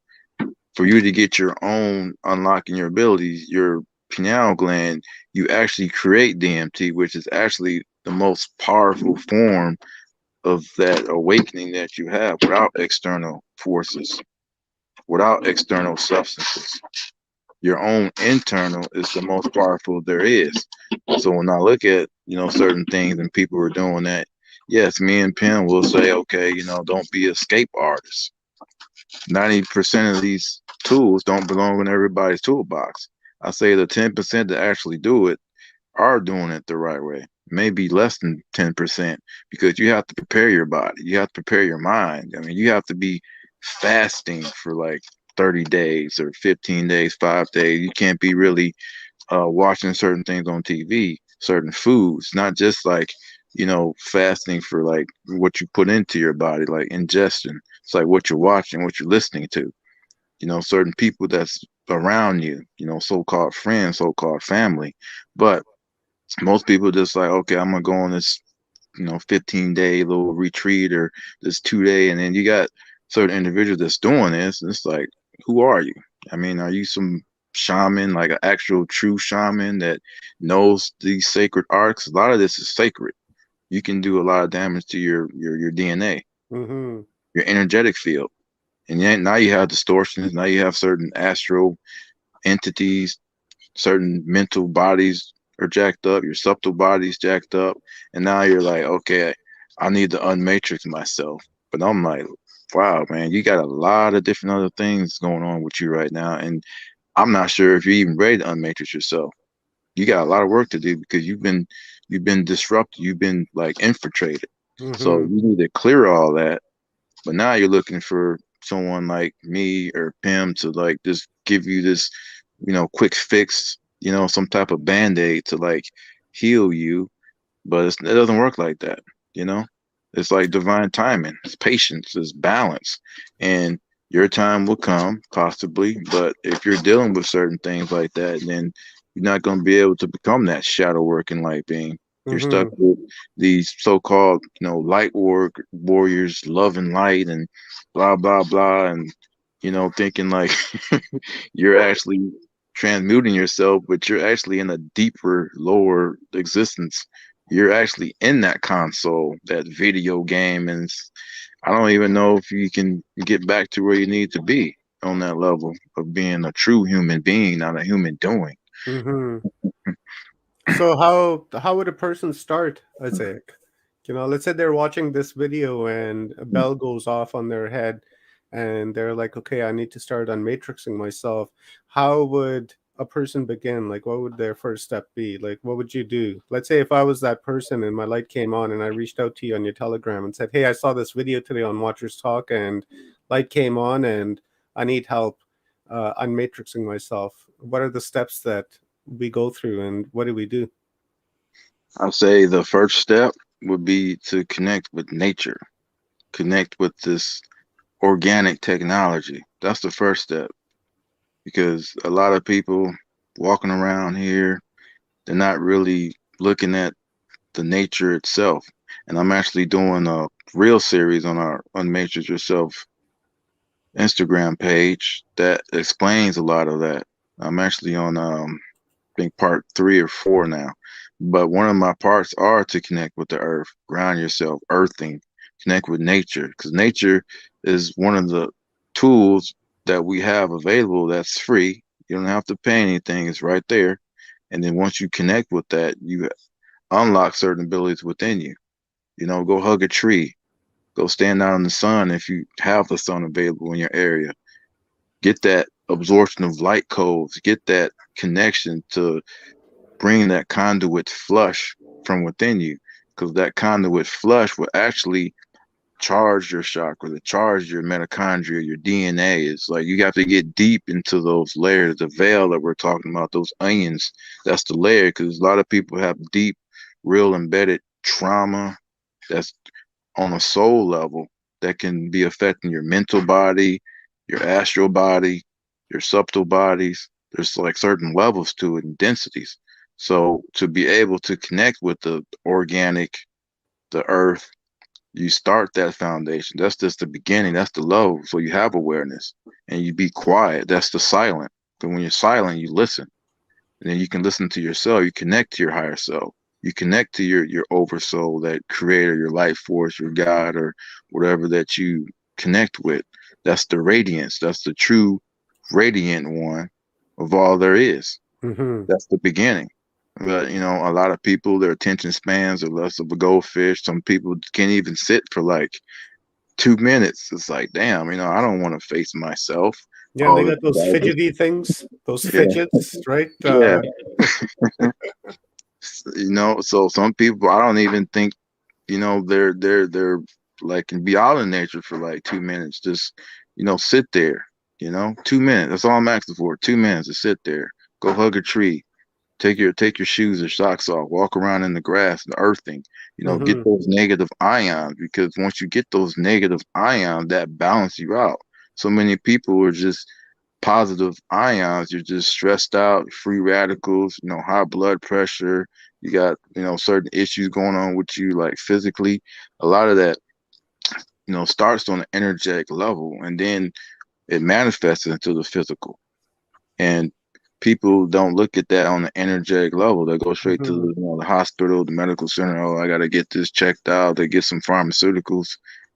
E: For you to get your own unlocking your abilities, your pineal gland, you actually create DMT, which is actually the most powerful form of that awakening that you have without external forces, without external substances. Your own internal is the most powerful there is. So when I look at, certain things and people are doing that, yes, me and Pim will say, okay, don't be a escape artist. 90% of these tools don't belong in everybody's toolbox. I say the 10% that actually do it are doing it the right way. Maybe less than 10% because you have to prepare your body. You have to prepare your mind. I mean, you have to be fasting for like 30 days or 15 days, 5 days. You can't be really watching certain things on TV, certain foods, not just like, fasting for like what you put into your body, like ingestion. It's like what you're watching, what you're listening to, certain people that's around you, so-called friends, so-called family. But most people just like, okay, I'm gonna go on this, 15-day little retreat or this 2 day, and then you got certain individuals that's doing this, and it's like, who are you? I mean, are you some shaman, like an actual true shaman that knows these sacred arts? A lot of this is sacred. You can do a lot of damage to your DNA,
C: Hmm.
E: your energetic field, and then now you have distortions. Now you have certain astral entities, certain mental bodies are jacked up, your subtle body's jacked up, and now you're like, okay, I need to unmatrix myself. But I'm like, wow, man, you got a lot of different other things going on with you right now, and I'm not sure if you're even ready to unmatrix yourself. You got a lot of work to do because you've been disrupted, you've been like infiltrated. So
C: Hmm.
E: you need to clear all that. But now you're looking for someone like me or Pim to like just give you this, quick fix, some type of band-aid to like heal you. But it doesn't work like that, you know? It's like divine timing, it's patience, it's balance. And your time will come, possibly, but if you're dealing with certain things like that, then you're not going to be able to become that shadow working light being. You're stuck
C: Hmm.
E: with these so-called, light warriors, love and light, and blah blah blah, and thinking like you're actually transmuting yourself, but you're actually in a deeper, lower existence. you're actually in that console, that video game, and I don't even know if you can get back to where you need to be on that level of being a true human being, not a human doing.
C: Hmm. So how would a person start, Isaac? Let's say they're watching this video and a bell goes off on their head and they're like, okay, I need to start unmatrixing myself. How would a person begin? Like, what would their first step be? Like, what would you do? Let's say if I was that person and my light came on and I reached out to you on your Telegram and said, hey, I saw this video today on Watchers Talk and light came on and I need help unmatrixing myself. What are the steps that we go through and what do we do?
E: I'll say the first step would be to connect with nature, connect with this organic technology. That's the first step, because a lot of people walking around here, they're not really looking at the nature itself. And I'm actually doing a real series on our Unmatrix Yourself Instagram page that explains a lot of that. I'm actually on I think part 3 or 4 now. But one of my parts are to connect with the earth, ground yourself, earthing, connect with nature, because nature is one of the tools that we have available that's free. You don't have to pay anything, it's right there. And then once you connect with that, you unlock certain abilities within you. Go hug a tree, go stand out in the sun if you have the sun available in your area. Get that absorption of light codes, get that connection to bring that conduit flush from within you, because that conduit flush will actually charge your chakra, to charge your mitochondria, your DNA. It's like you have to get deep into those layers, the veil that we're talking about, those onions. That's the layer, because a lot of people have deep, real embedded trauma that's on a soul level that can be affecting your mental body, your astral body, your subtle bodies. There's like certain levels to it and densities. So to be able to connect with the organic, the earth, you start that foundation. That's just the beginning. That's the low. So you have awareness and you be quiet. That's the silent. But when you're silent, you listen. And then you can listen to yourself. You connect to your higher self. You connect to your oversoul, that creator, your life force, your God, or whatever that you connect with. That's the radiance. That's the true radiant one of all there is.
C: Mm-hmm.
E: That's the beginning. But a lot of people, their attention spans are less of a goldfish. Some people can't even sit for like 2 minutes. It's like, damn, I don't want to face myself.
C: Yeah, and they
E: All the
C: got those
E: devices.
C: fidgety things, those
E: Yeah,
C: fidgets, right?
E: yeah. So some people, I don't even think, they're like can be out in nature for like 2 minutes. Just, sit there, 2 minutes. That's all I'm asking for. 2 minutes to sit there. Go hug a tree. Take your shoes or socks off, walk around in the grass, the earthing, get
C: Mm-hmm.
E: those negative ions, because once you get those negative ions, that balance you out. So many people are just positive ions. You're just stressed out, free radicals, high blood pressure. You got, certain issues going on with you, like physically. A lot of that, starts on an energetic level, and then it manifests into the physical. And people don't look at that on the energetic level. They go straight to
C: Mm-hmm.
E: the hospital, the medical center. Oh, I got to get this checked out. They get some pharmaceuticals.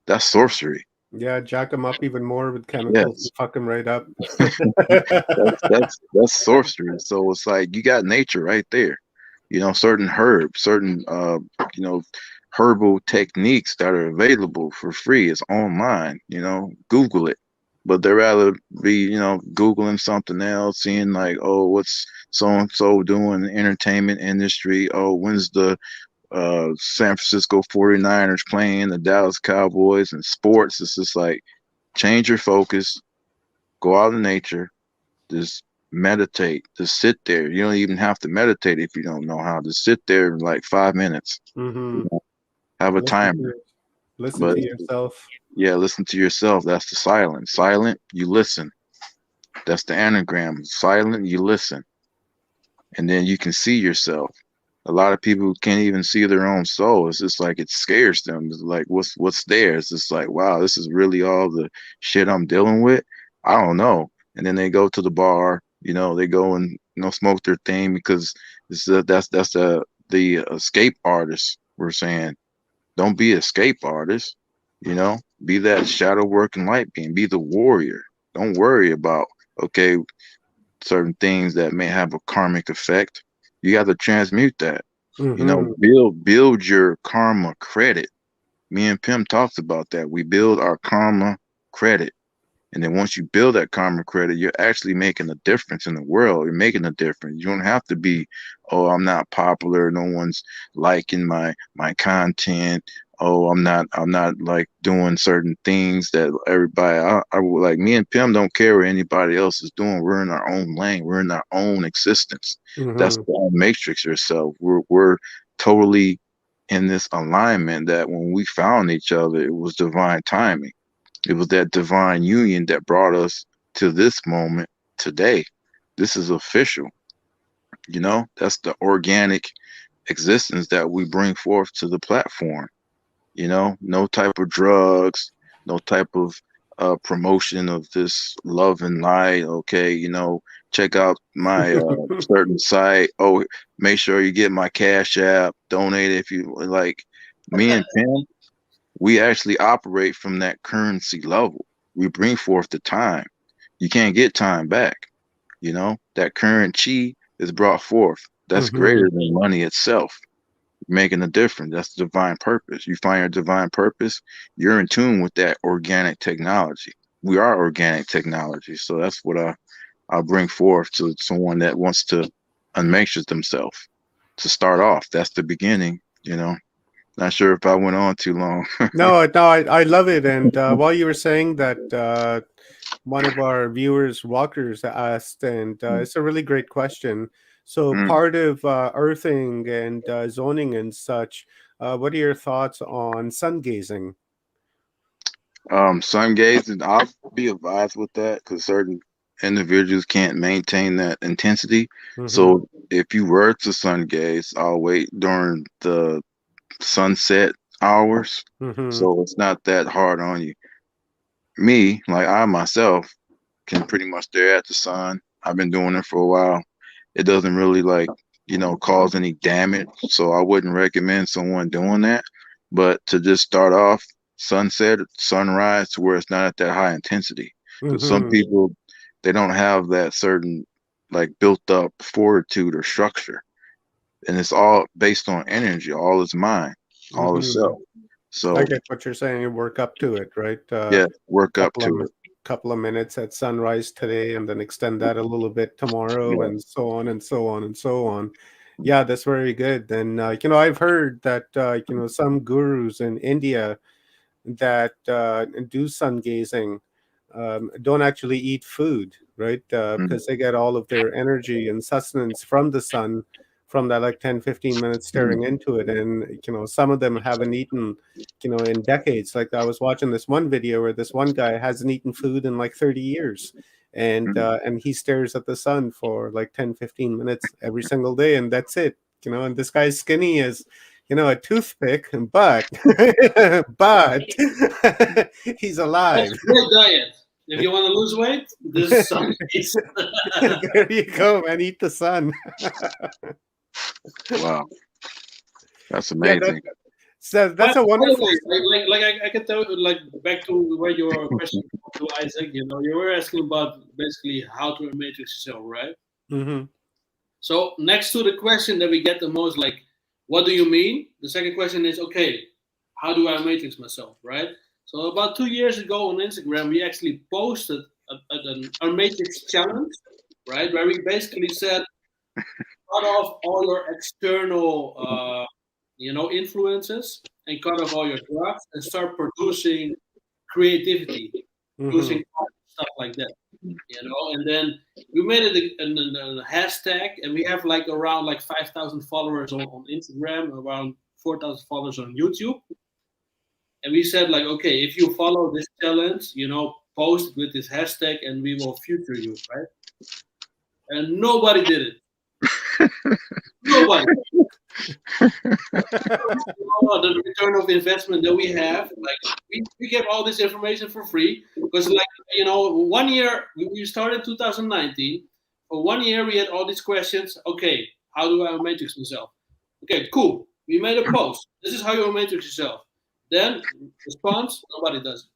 E: That's sorcery.
C: Yeah, jack them up even more with chemicals
E: Yes,
C: and fuck them right up.
E: that's sorcery. So it's like you got nature right there. Certain herbs, certain herbal techniques that are available for free. It's online. Google it. But they rather be, Googling something else, seeing like, oh, what's so and so doing in the entertainment industry? Oh, when's the San Francisco 49ers playing, the Dallas Cowboys, and sports? It's just like, change your focus, go out in nature, just meditate, just sit there. You don't even have to meditate if you don't know how. Just sit there in like 5 minutes.
C: Mm-hmm.
E: Have a
C: Listen to
E: timer.
C: it. Listen
E: But
C: to yourself.
E: yeah, listen to yourself. That's the silent. Silent, you listen. That's the anagram. Silent, you listen. And then you can see yourself. A lot of people can't even see their own soul. It's just like it scares them. It's like what's there? It's just like, wow, this is really all the shit I'm dealing with. I don't know. And then they go to the bar, they go and smoke their thing, because that's the escape artists were saying, don't be escape artists, be that shadow working light being, be the warrior. Don't worry about, okay, certain things that may have a karmic effect. You got to transmute that. Build your karma credit. Me and Pim talked about that. We build our karma credit. And then once you build that karma credit, you're actually making a difference in the world. You're making a difference. You don't have to be, oh, I'm not popular. No one's liking my content. Oh, I'm not like doing certain things that everybody, I like. Me and Pim don't care what anybody else is doing. We're in our own lane. We're in our own existence. That's the matrix yourself. We're totally in this alignment that when we found each other, it was divine timing. It was that divine union that brought us to this moment today. This is official. That's the organic existence that we bring forth to the platform. No type of drugs, no type of promotion of this love and light. Okay, check out my certain site. Oh, make sure you get my Cash App, donate if you like. Me and Pim, we actually operate from that currency level. We bring forth the time. You can't get time back. That current chi is brought forth. That's greater than money itself. Making a difference. That's the divine purpose. You find your divine purpose, you're in tune with that organic technology. We are organic technology. So that's what I'll bring forth to someone that wants to unmatrix themselves. To start off, that's the beginning, Not sure if I went on too long.
C: No, I love it. And while you were saying that, one of our viewers, Walkers, asked, and it's a really great question. So part of earthing and zoning and such, what are your thoughts on sun gazing?
E: Sun gazing, I'll be advised with that because certain individuals can't maintain that intensity. So if you were to sun gaze, I'll wait during the sunset hours. So it's not that hard on you. Me, like I myself, can pretty much stare at the sun. I've been doing it for a while. It doesn't really cause any damage. So I wouldn't recommend someone doing that. But to just start off sunset, sunrise to where it's not at that high intensity. Some people, they don't have that certain built up fortitude or structure. And it's all based on energy. All is mind, all is self. So
C: I get what you're saying. You work up to it, right?
E: Yeah, work up to it.
C: Couple of minutes at sunrise today, and then extend that a little bit tomorrow, and so on and so on and so on. Yeah, that's very good. And I've heard that some gurus in India that do sun gazing don't actually eat food, right? Because they get all of their energy and sustenance from the sun, from that 10-15 minutes staring into it. And some of them haven't eaten in decades. Like I was watching this one video where this one guy hasn't eaten food in 30 years, and he stares at the sun for 10-15 minutes every single day, and that's it. And this guy's skinny as a toothpick, but he's alive.
D: That's a great diet. If you want to lose weight, this is sun gaze.
C: There you go, man. Eat the sun.
E: Wow, that's amazing.
C: That's a wonderful.
D: I can tell you, back to where your question to Ayzik. You were asking about basically how to matrix yourself, right? So next to the question that we get the most, what do you mean? The second question is, okay, how do I matrix myself, right? So about 2 years ago on Instagram, we actually posted a matrix challenge, right? Where we basically said, cut off all your external, influences, and cut off all your drugs, and start producing creativity, producing stuff like that. And then we made it a hashtag, and we have around 5,000 followers on Instagram, around 4,000 followers on YouTube. And we said okay, if you follow this challenge, post with this hashtag, and we will feature you, right? And nobody did it. Nobody. The return of investment that we have, we get all this information for free because 1 year we started 2019. For 1 year we had all these questions. Okay, how do I matrix myself? Okay, cool. We made a post. This is how you matrix yourself. Then response, nobody does it.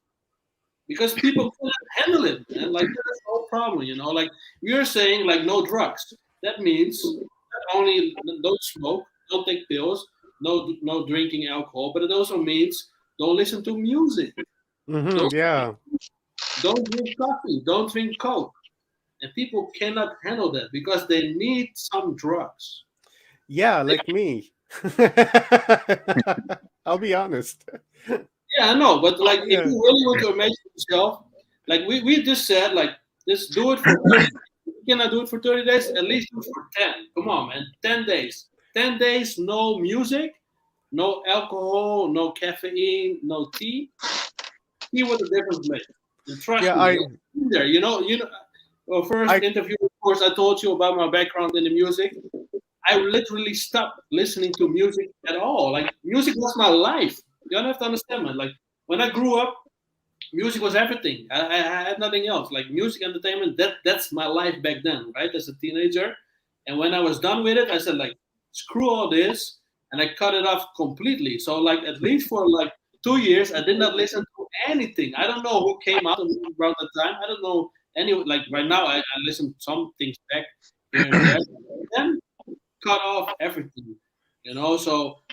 D: Because people cannot handle it, man. Like that's the whole problem, you know. Like you're saying, like no drugs. That means not only don't smoke, don't take pills, no drinking alcohol, but it also means don't listen to music, don't
C: Yeah.
D: don't drink coffee, don't drink coke, and people cannot handle that because they need some drugs.
C: Yeah, like me. I'll be honest.
D: Yeah, I know, but like if
C: Yeah.
D: you really want to imagine yourself, like we just said, like just do it for 30 days. If you cannot do it for 30 days, at least do it for 10. Come on, man. 10 days. 10 days, no music, no alcohol, no caffeine, no tea. See what the difference makes. And trust
C: Yeah,
D: me, you'll be there. Well, first
C: I
D: interview, of course, I told you about my background in the music. I literally stopped listening to music at all. Like music was my life. You don't have to understand, man. Like when I grew up, music was everything. I had nothing else. Like music, entertainment. That's my life back then, right? As a teenager. And when I was done with it, I said like, screw all this, and I cut it off completely. So like at least for like 2 years, I did not listen to anything. I don't know who came out around the time. I don't know any. Like right now, I listen some things back here and there. Then cut off everything, So,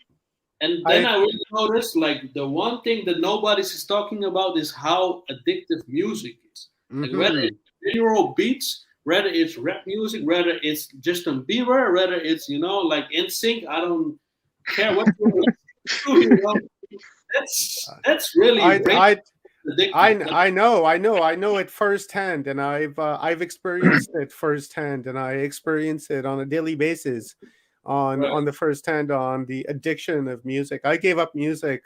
D: and then
C: I
D: I really noticed like the one thing that nobody's is talking about is how addictive music is. Like whether
C: hmm
D: it's binaural beats, whether it's rap music, whether it's Justin Bieber, whether it's like NSYNC. I don't care what you listen to, That's really
C: I
D: brain
C: I
D: addictive.
C: I know it firsthand, and I've experienced it firsthand, and I experience it on a daily basis,
D: Right.
C: on the firsthand on the addiction of music. I gave up music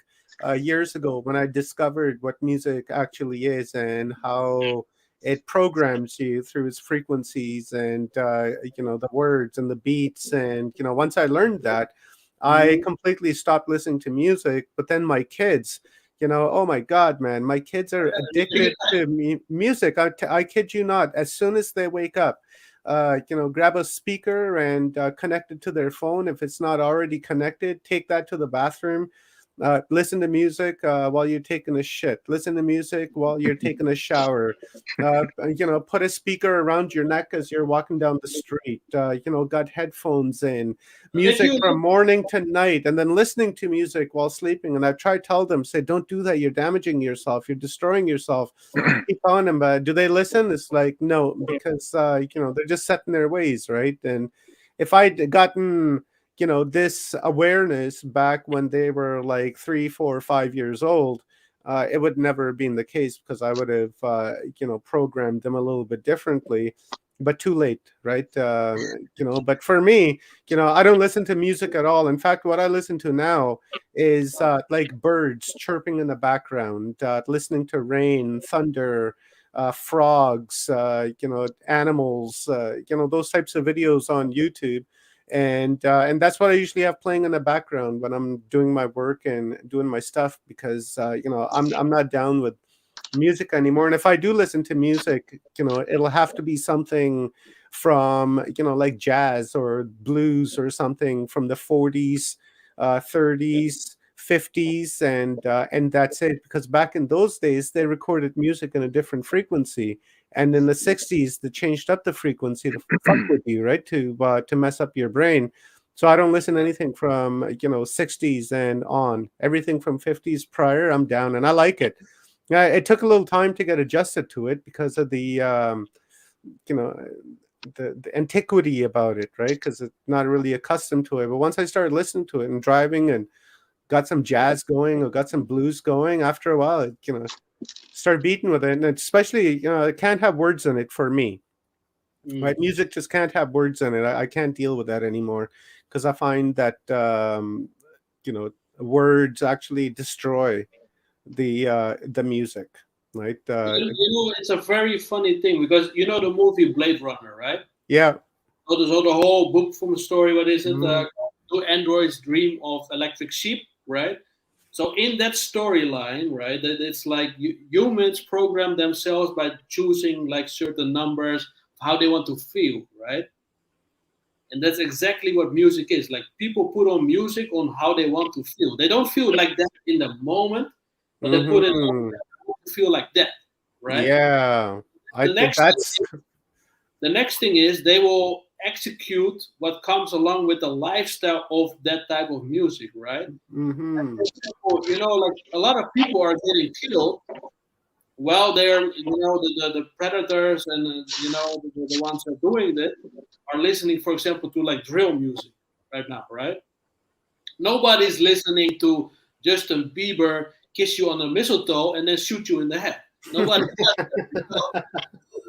C: years ago when I discovered what music actually is and how it programs you through its frequencies and the words and the beats. And once I learned that, I
D: Mhm.
C: completely stopped listening to music. But then my kids, oh my God, man, my kids are addicted to music. I kid you not. As soon as they wake up, grab a speaker and connect it to their phone. If it's not already connected, take that to the bathroom. Listen to music while you're taking a shit. Listen to music while you're taking a shower. Put a speaker around your neck as you're walking down the street. Got headphones in,
D: If
C: music
D: you
C: from morning to night, and then listening to music while sleeping. And I try to tell them, say, don't do that. You're damaging yourself. You're destroying yourself. Keep on them. Do they listen? It's like, no, because, they're just set in their ways, right? And if I'd gotten, this awareness back when they were like 3, 4, 5 years old, it would never have been the case because I would have, programmed them a little bit differently, but too late, right? But for me, I don't listen to music at all. In fact, what I listen to now is like birds chirping in the background, listening to rain, thunder, frogs, animals, those types of videos on YouTube. And that's what I usually have playing in the background when I'm doing my work and doing my stuff because I'm not down with music anymore. And if I do listen to music, it'll have to be something from like jazz or blues or something from the 40s, 30s, 50s, and that's it. Because back in those days, they recorded music in a different frequency, and in the 60s, they changed up the frequency to fuck with you, right? To mess up your brain. So I don't listen to anything from 60s and on. Everything from 50s prior, I'm down, and I like it. Yeah, it took a little time to get adjusted to it because of the you know the antiquity about it, right? Because it's not really accustomed to it. But once I started listening to it and driving and got some jazz going or got some blues going, after a while, it started beating with it. And especially, it can't have words in it for me, right?
D: Mm.
C: Music just can't have words in it. I can't deal with that anymore because I find that you know words actually destroy the music, right?
D: It's a very funny thing because the movie Blade Runner, right?
C: Yeah.
D: So the whole book from the story, what is it?
C: Mm,
D: Do androids dream of electric sheep, right? So in that storyline, right, that it's like humans program themselves by choosing like certain numbers, how they want to feel, right? And that's exactly what music is. Like people put on music on how they want to feel. They don't feel like that in the moment, but they put it on to feel like that, right?
C: Yeah,
D: The next the next thing is they will execute what comes along with the lifestyle of that type of music, right? You know, like a lot of people are getting killed while they're, you know, the predators and you know the ones that are doing that are listening, for example, to like drill music right now, right? Nobody's listening to Justin Bieber kiss you on the mistletoe and then shoot you in the head. Nobody does that.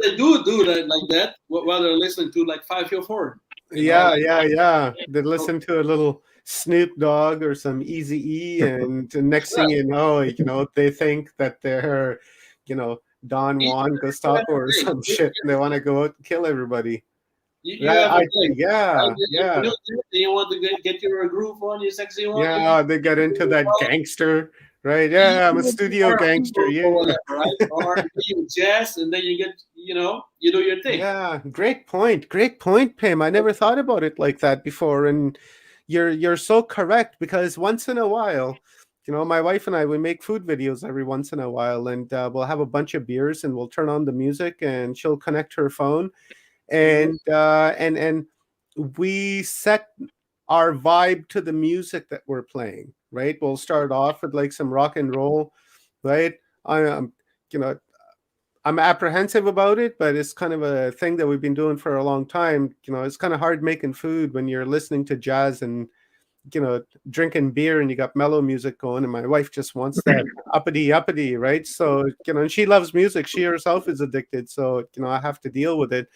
D: They do that like that while they're listening to like 5 Year 4.
C: Yeah. They listen to a little Snoop Dogg or some Easy E, and the next thing you know, they think that they're, Don Juan Gustavo or some shit, and they want to go out and kill everybody.
D: You have a thing.
C: Yeah.
D: You want to get your groove on, your sexy one.
C: Yeah, they get into that gangster, right? Yeah, I'm a studio gangster. Yeah,
D: or whatever, right? Or you jazz, and then you get, you do your thing.
C: Yeah, great point, Pim. I never thought about it like that before, and you're so correct, because once in a while, my wife and I, we make food videos every once in a while, and we'll have a bunch of beers, and we'll turn on the music, and she'll connect her phone, and we set our vibe to the music that we're playing, right? We'll start off with like some rock and roll, right? I'm apprehensive about it, but it's kind of a thing that we've been doing for a long time. It's kind of hard making food when you're listening to jazz and drinking beer and you got mellow music going, and my wife just wants that uppity, right? So, and she loves music. She herself is addicted. So, I have to deal with it.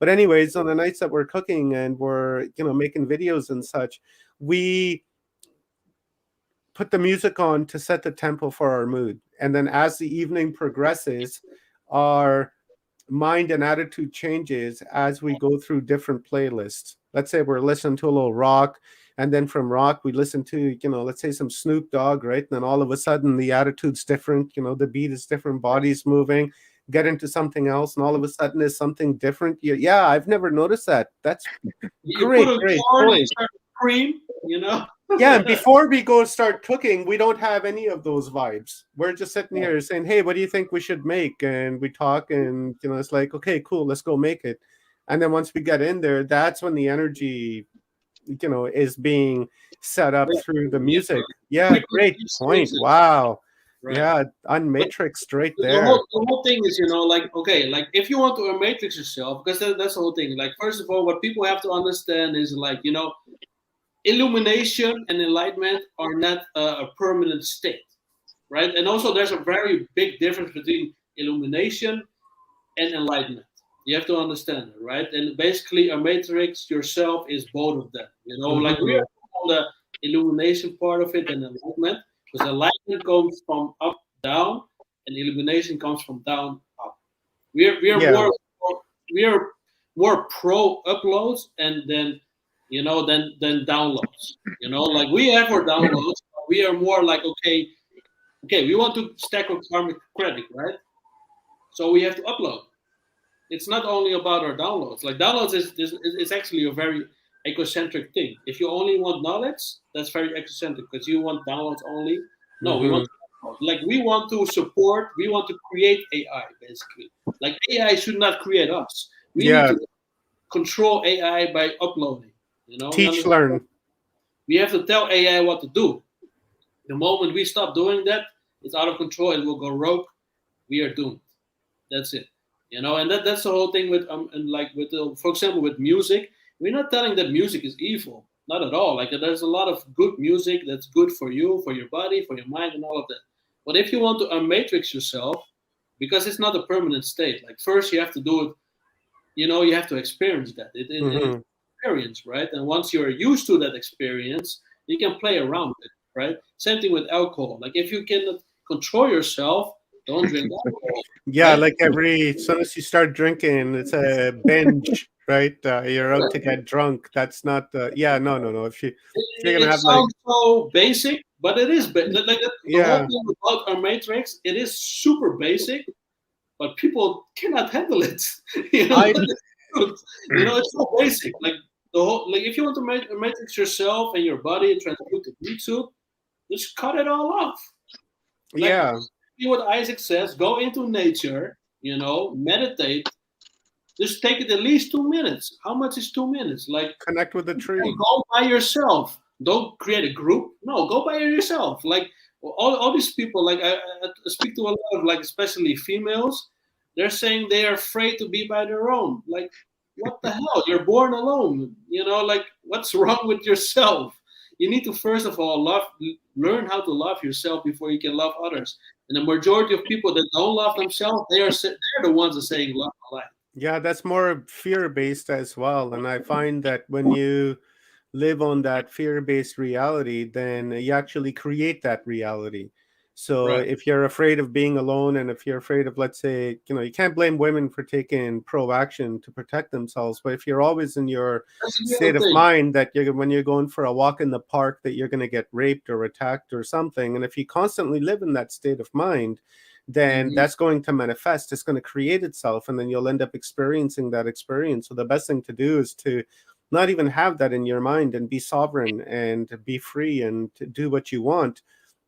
C: But anyways, on the nights that we're cooking and we're, making videos and such, we put the music on to set the tempo for our mood. And then as the evening progresses, our mind and attitude changes as we go through different playlists. Let's say we're listening to a little rock, and then from rock we listen to, let's say some Snoop Dogg, right? And then all of a sudden the attitude's different, the beat is different, body's moving, get into something else, and all of a sudden there's something different. Yeah, I've never noticed that. That's great point.
D: Cream,
C: Yeah, and before we go start cooking, we don't have any of those vibes. We're just sitting here saying, hey, what do you think we should make? And we talk, and it's like, okay, cool, let's go make it. And then once we get in there, that's when the energy is being set up through the music. Yeah, great point. Wow. Right. Yeah, Unmatrix right there.
D: The whole thing is, okay, like if you want to unmatrix yourself, because that's the whole thing. Like, first of all, what people have to understand is like, illumination and enlightenment are not a permanent state, right? And also there's a very big difference between illumination and enlightenment. You have to understand it, right? And basically a matrix yourself is both of them, like we're on the illumination part of it and enlightenment, because enlightenment comes from up, down, and illumination comes from down, up. We are more pro uploads and then than downloads. Like we have our downloads, but we are more like, okay, we want to stack our karmic credit, right? So we have to upload. It's not only about our downloads. Like downloads is actually a very egocentric thing. If you only want knowledge, that's very egocentric, because you want downloads only. No, we want we want to support, we want to create AI, basically. Like AI should not create us. We need to control AI by uploading.
C: Teach, learn.
D: We have to tell AI what to do. The moment we stop doing that, it's out of control. It will go rogue. We are doomed. That's it. And that's the whole thing with for example, with music. We're not telling that music is evil. Not at all. Like there's a lot of good music that's good for you, for your body, for your mind, and all of that. But if you want to unmatrix yourself, because it's not a permanent state. Like first you have to do it. You have to experience that. It's experience, right? And once you're used to that experience, you can play around with it, right? Same thing with alcohol. Like if you cannot control yourself, don't drink alcohol.
C: Yeah,
D: right?
C: like as soon as you start drinking, it's a binge, right? You're out to get drunk. That's not. No. If you're gonna have
D: sounds so basic, but it is. The whole thing about our matrix, it is super basic, but people cannot handle it. It's so basic. Like the whole, like, if you want to matrix yourself and your body and transmute the meat soup, just cut it all off. Like,
C: Yeah,
D: see what Ayzik says, go into nature, meditate. Just take it at least 2 minutes. How much is 2 minutes? Like,
C: connect with the tree.
D: go by yourself. Don't create a group. No, go by yourself. Like, all these people, like, I speak to a lot of, like, especially females. They're saying they are afraid to be by their own. Like, what the hell? You're born alone. Like, what's wrong with yourself? You need to first of all learn how to love yourself before you can love others. And the majority of people that don't love themselves, they're the ones that are saying love and life.
C: Yeah, that's more fear-based as well. And I find that when you live on that fear-based reality, then you actually create that reality. So
D: Right.
C: if you're afraid of being alone, and if you're afraid of, let's say, you can't blame women for taking pro-action to protect themselves, but if you're always in your
D: That's the
C: state
D: other
C: of
D: thing.
C: mind that when you're going for a walk in the park, that you're going to get raped or attacked or something, and if you constantly live in that state of mind, then
D: Mhm.
C: that's going to manifest. It's going to create itself, and then you'll end up experiencing that experience. So the best thing to do is to not even have that in your mind, and be sovereign and be free and to do what you want,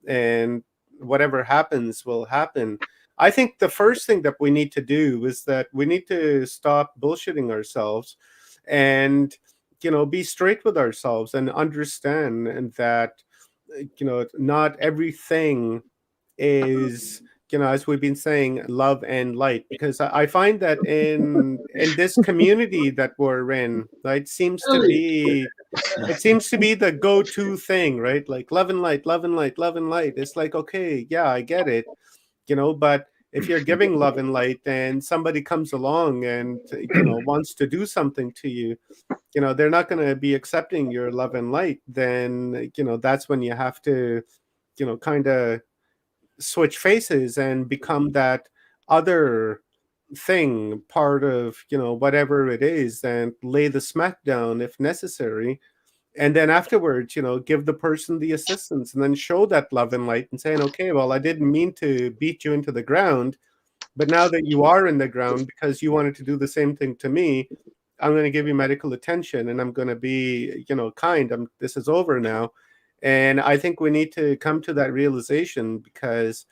C: and whatever happens will happen. I think the first thing that we need to do is that we need to stop bullshitting ourselves, and be straight with ourselves, and understand and that not everything is, as we've been saying, love and light. Because I find that in this community that we're in, right,
D: Really?
C: it seems to be the go-to thing, right? Like love and light, love and light, love and light. It's like, okay, yeah, I get it, but if you're giving love and light and somebody comes along and wants to do something to you, they're not going to be accepting your love and light. Then that's when you have to kind of switch faces and become that other thing, part of whatever it is, and lay the smack down if necessary. And then afterwards, give the person the assistance, and then show that love and light and saying, okay, well, I didn't mean to beat you into the ground, but now that you are in the ground because you wanted to do the same thing to me, I'm going to give you medical attention, and I'm going to be kind. This is over now. And I think we need to come to that realization, because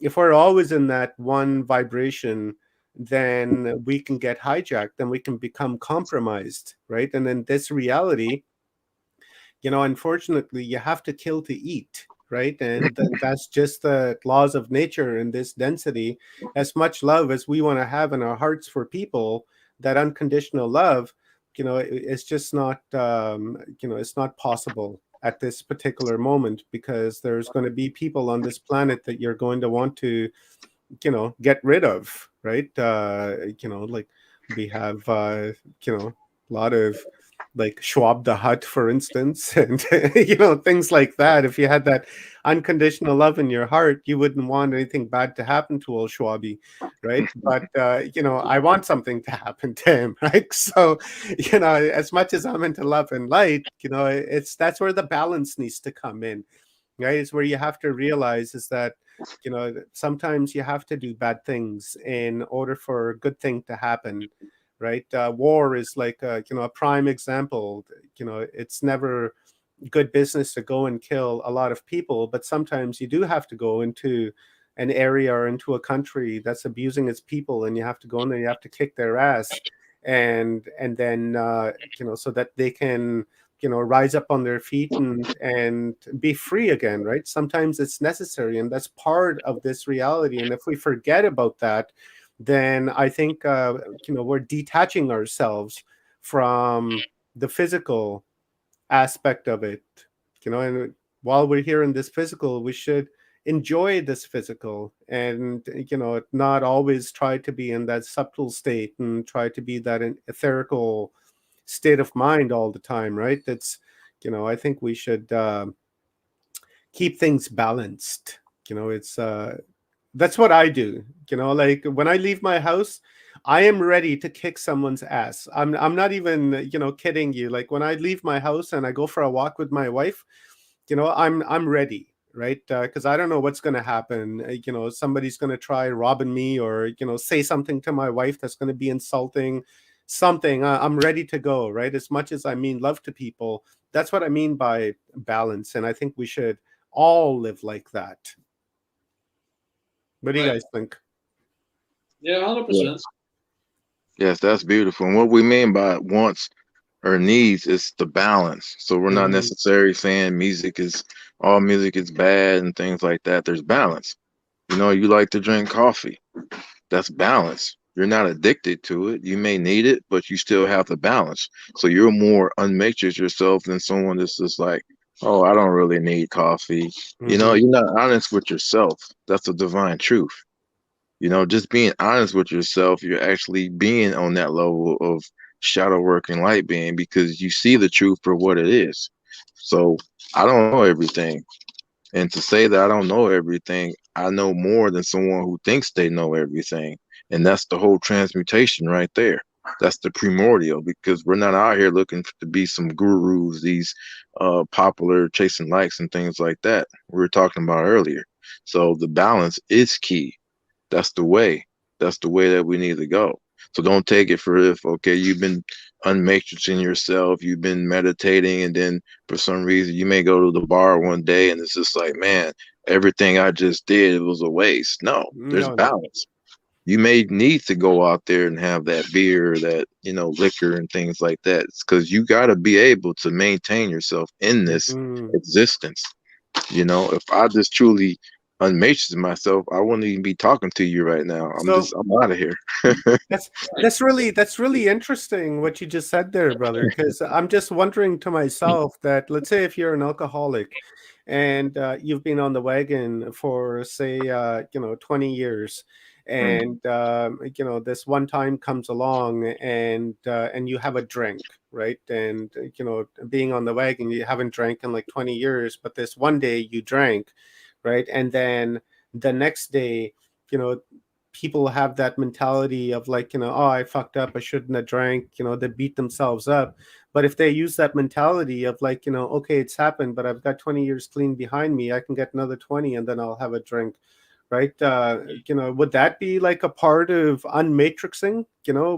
C: if we're always in that one vibration, then we can get hijacked, then we can become compromised, right? And then this reality, unfortunately, you have to kill to eat, right? And that's just the laws of nature in this density. As much love as we want to have in our hearts for people, that unconditional love, it's just not, it's not possible at this particular moment, because there's going to be people on this planet that you're going to want to get rid of, right? Like we have a lot of, like, Schwab the Hut, for instance, and things like that. If you had that unconditional love in your heart, you wouldn't want anything bad to happen to old Schwabi, right? But I want something to happen to him, right? So as much as I'm into love and light, that's where the balance needs to come in, right? It's where you have to realize is that sometimes you have to do bad things in order for a good thing to happen, right? War is like a prime example. It's never good business to go and kill a lot of people, but sometimes you do have to go into an area or into a country that's abusing its people, and you have to go in there, you have to kick their ass, and then so that they can rise up on their feet and be free again, right? Sometimes it's necessary, and that's part of this reality. And if we forget about that, then I think we're detaching ourselves from the physical aspect of it. And while we're here in this physical, we should enjoy this physical, and not always try to be in that subtle state and try to be that etherical state of mind all the time, right? That's I think we should keep things balanced. It's that's what I do. Like when I leave my house, I am ready to kick someone's ass. I'm not even kidding you. Like when I leave my house and I go for a walk with my wife, I'm ready, right? Because I don't know what's going to happen. Somebody's going to try robbing me, or say something to my wife that's going to be insulting. something, I'm ready to go, right? As much as I mean love to people, that's what I mean by balance. And I think we should all live like that. What do you
D: Right.
C: guys think?
D: Yeah, 100%.
E: Yes, yes, that's beautiful. And what we mean by wants or needs is the balance. So we're not
C: Mhm.
E: necessarily saying all music is bad and things like that. There's balance. You know, you like to drink coffee. That's balance. You're not addicted to it. You may need it, but you still have the balance. So you're more unmatrix yourself than someone that's just like, oh, I don't really need coffee. You know,
C: Mhm.
E: you're not honest with yourself. That's a divine truth. You know, just being honest with yourself, you're actually being on that level of shadow work and light being because you see the truth for what it is. So I don't know everything. And to say that I don't know everything, I know more than someone who thinks they know everything. And that's the whole transmutation right there. That's the primordial because we're not out here looking to be some gurus, these popular chasing likes and things like that we were talking about earlier. So the balance is key. That's the way. That's the way that we need to go. So don't take it for if, okay, you've been unmatrixing yourself, you've been meditating, and then for some reason you may go to the bar one day and it's just like, man, everything I just did was a waste. No, there's
C: No, no.
E: balance. You may need to go out there and have that beer, that, liquor and things like that. It's because you got to be able to maintain yourself in this
C: Mhm.
E: existence. If I just truly unmatrix myself, I wouldn't even be talking to you right now.
C: So
E: I'm out of here.
C: that's
D: Right.
C: that's really interesting what you just said there, brother. Because I'm just wondering to myself that, let's say if you're an alcoholic and you've been on the wagon for, say, 20 years, and this one time comes along, and you have a drink, right? And being on the wagon, you haven't drank in like 20 years, but this one day you drank, right? And then the next day, you know people have that mentality of like, oh, I fucked up, I shouldn't have drank, they beat themselves up. But if they use that mentality of like, okay, it's happened, but I've got 20 years clean behind me, I can get another 20 and then I'll have a drink, right? Would that be like a part of unmatrixing,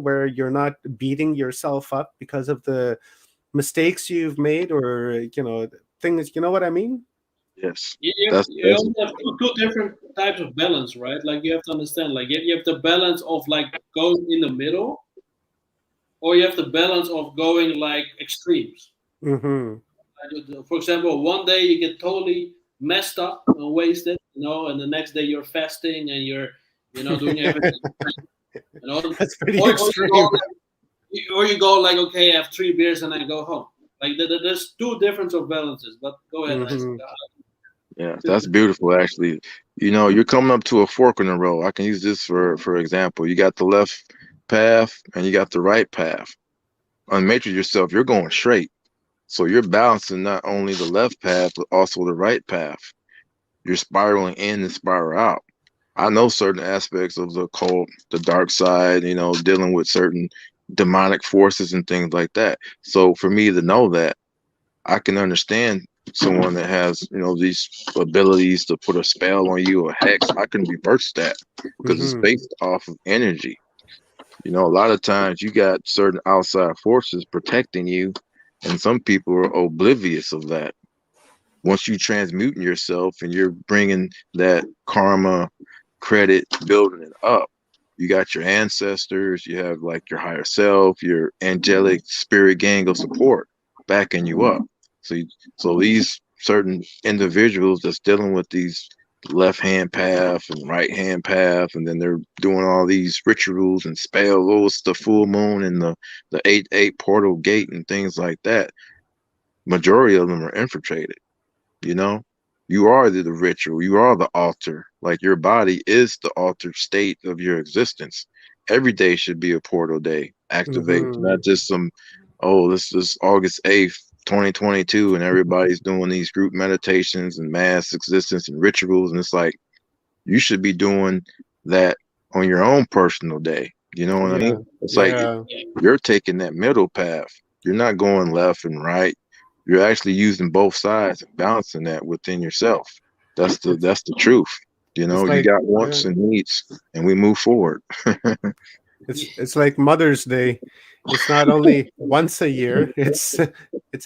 C: where you're not beating yourself up because of the mistakes you've made, or things, you know what I mean?
E: Yes,
D: You
E: that's
D: also have two different types of balance, right? Like you have to understand, like you have the balance of like going in the middle, or you have the balance of going like extremes.
C: Mm-hmm.
D: Like, for example, one day you get totally messed up and wasted, and the next day you're fasting and you're, doing everything, you know,
C: That's pretty
D: or you go
C: extreme.
D: or you go like, okay, I have 3 beers and I go home. Like there's two different of balances. But go ahead, Isaac.
C: Mm-hmm.
E: Yeah, that's beautiful actually. You're coming up to a fork in the road. I can use this for example. You got the left path and you got the right path. Unmatrix yourself, you're going straight. So you're balancing not only the left path, but also the right path. You're spiraling in and spiral out. I know certain aspects of the occult, the dark side, dealing with certain demonic forces and things like that. So for me to know that, I can understand someone that has, these abilities to put a spell on you or hex. I can reverse that because it's
C: Mm-hmm.
E: based off of energy. A lot of times you got certain outside forces protecting you, and some people are oblivious of that. Once you transmuting yourself and you're bringing that karma credit, building it up, you got your ancestors, you have like your higher self, your angelic spirit gang of support backing you up. So these certain individuals that's dealing with these left hand path and right hand path, and then they're doing all these rituals and spells. Oh, it's the full moon and the 8-8 portal gate and things like that. Majority of them are infiltrated. You know, you are the ritual, you are the altar. Like your body is the altered state of your existence. Every day should be a portal day. Activate,
C: Mm-hmm.
E: not just some, oh, this is August 8th, 2022, and everybody's doing these group meditations and mass existence and rituals. And it's like, you should be doing that on your own personal day. You know what I
C: Yeah.
E: mean? It's like
C: Yeah.
E: you're taking that middle path. You're not going left and right. You're actually using both sides and balancing that within yourself. That's the
C: It's
E: that's the truth.
C: it's
E: You
C: like,
E: got
C: yeah.
E: wants and needs, and we move forward.
C: It's like Mother's Day. It's not only once a year. It's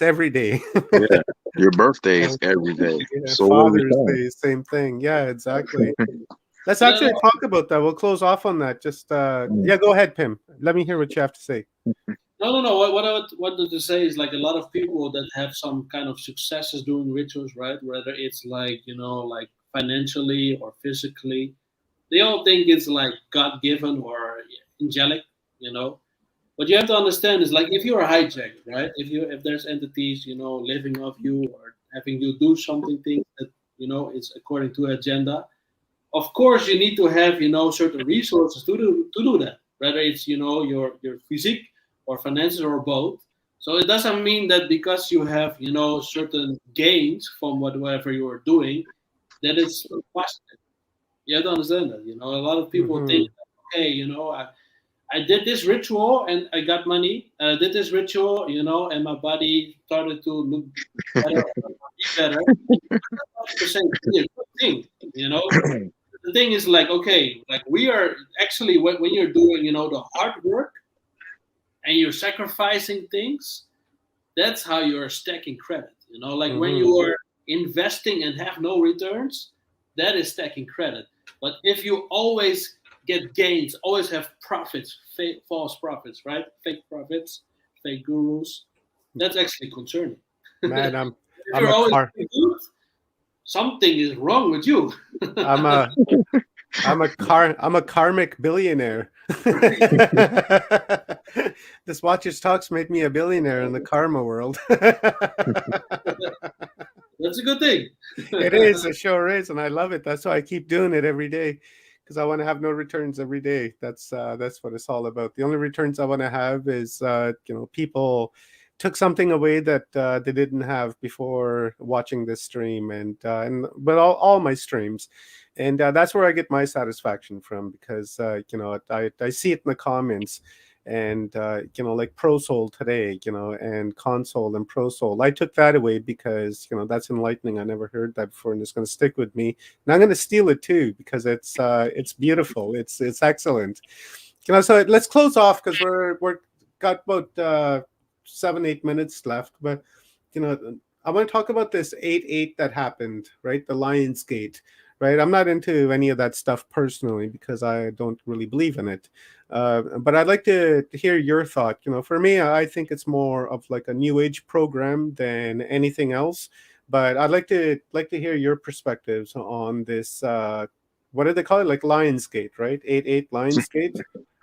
C: every day.
E: Yeah. Your birthday is every day.
C: Yeah,
E: So what are we
C: Father's
E: saying?
C: Day, same thing. Yeah, exactly. Let's
D: No,
C: actually talk about that. We'll close off on that. Just yeah, go ahead, Pim. Let me hear what you have to say.
D: no. What I wanted to say is like a lot of people that have some kind of successes doing rituals, right? Whether it's like like financially or physically, they all think it's like God given or angelic, you know. What you have to understand is like if you're hijacked, right? If there's entities, living off you or having you do something things that is according to agenda. Of course, you need to have certain resources to do that. Whether it's your physique or finances or both. So it doesn't mean that because you have certain gains from whatever you are doing, that it's positive. You have to understand that. A lot of people think,
C: Hmm.
D: okay, I did this ritual and I got money. I did this ritual, and my body started to look better, be better. That's not to say be a good thing, The thing is like, okay, like we are actually when you're doing, the hard work and you're sacrificing things, that's how you're stacking credit. Like when
C: Hmm.
D: you are investing and have no returns, that is stacking credit. But if you always get gains, always have profits, fake, false profits, right? Fake profits, fake gurus, that's actually concerning.
C: Man,
D: If
C: I'm
D: you're
C: a
D: always
C: car
D: doing good, something is wrong with you.
C: I'm a I'm a karmic billionaire. This Watchers Talks made me a billionaire in the karma world.
D: That's a good thing.
C: It is, it sure is, and I love it. That's why I keep doing it every day, because I want to have no returns every day. That's what it's all about. The only returns I want to have is people took something away that they didn't have before watching this stream, and but all my streams, and that's where I get my satisfaction from, because I see it in the comments. And like Pro Soul today, and Console and Pro Soul, I took that away because that's enlightening. I never heard that before, and it's going to stick with me. And I'm going to steal it too, because it's beautiful. It's excellent. So let's close off, because we're got about 7-8 minutes left. But I want to talk about this 8-8 that happened, right? The Lions Gate, right? I'm not into any of that stuff personally, because I don't really believe in it. But I'd like to hear your thought. For me, I think it's more of like a new age program than anything else. But I'd like to hear your perspectives on this. What do they call it? Like Lionsgate, right? 8-8 Lionsgate,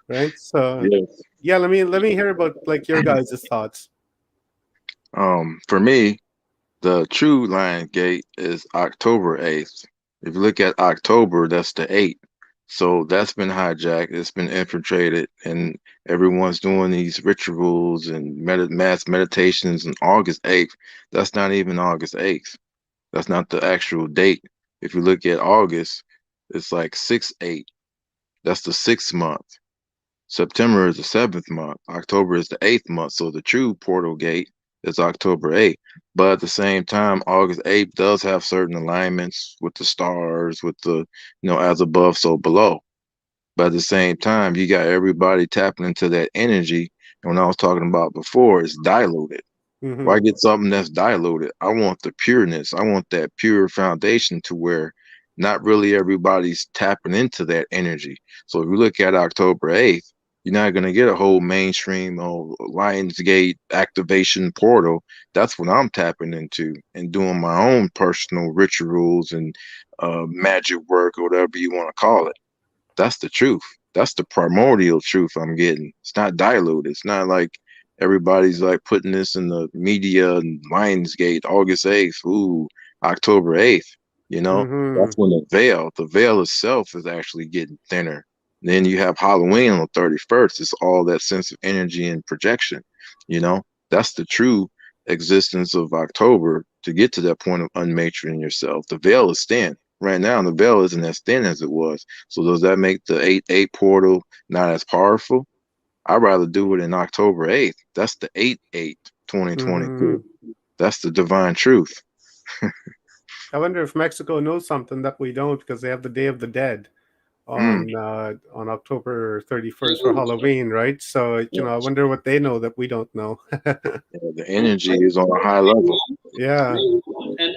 C: right? So
E: Yes.
C: yeah, let me hear about like your guys' thoughts.
E: For me, the true Lion Gate is October 8th. If you look at October, that's the 8th. So that's been hijacked, it's been infiltrated, and everyone's doing these rituals and mass meditations on August 8th. That's not even August 8th. That's not the actual date. If you look at August, it's like 6-8. That's the 6th month. September is the 7th month. October is the 8th month. So the true portal gate is October 8th. But at the same time, August 8th does have certain alignments with the stars, with the, as above, so below. But at the same time, you got everybody tapping into that energy. And when I was talking about before, it's diluted. Why
C: Mm-hmm.
E: get something that's diluted? I want the pureness. I want that pure foundation to where not really everybody's tapping into that energy. So if you look at October 8th, you're not going to get a whole mainstream Lionsgate activation portal. That's what I'm tapping into and doing my own personal rituals and magic work or whatever you want to call it. That's the truth. That's the primordial truth I'm getting. It's not diluted. It's not like everybody's like putting this in the media and Lionsgate, August 8th, ooh, October 8th.
C: Mm-hmm.
E: That's when the veil itself is actually getting thinner. Then you have Halloween on the 31st. It's all that sense of energy and projection. You know, that's the true existence of October to get to that point of unmatroning yourself. The veil is thin. Right now, the veil isn't as thin as it was. So does that make the 8-8 portal not as powerful? I'd rather do it in October 8th. That's the 8-8
C: Mm-hmm.
E: 2022. That's the divine truth.
C: I wonder if Mexico knows something that we don't, because they have the Day of the Dead on October 31st for Halloween, right? So I wonder what they know that we don't know.
E: Yeah, the energy is on a high level.
C: Yeah.
D: And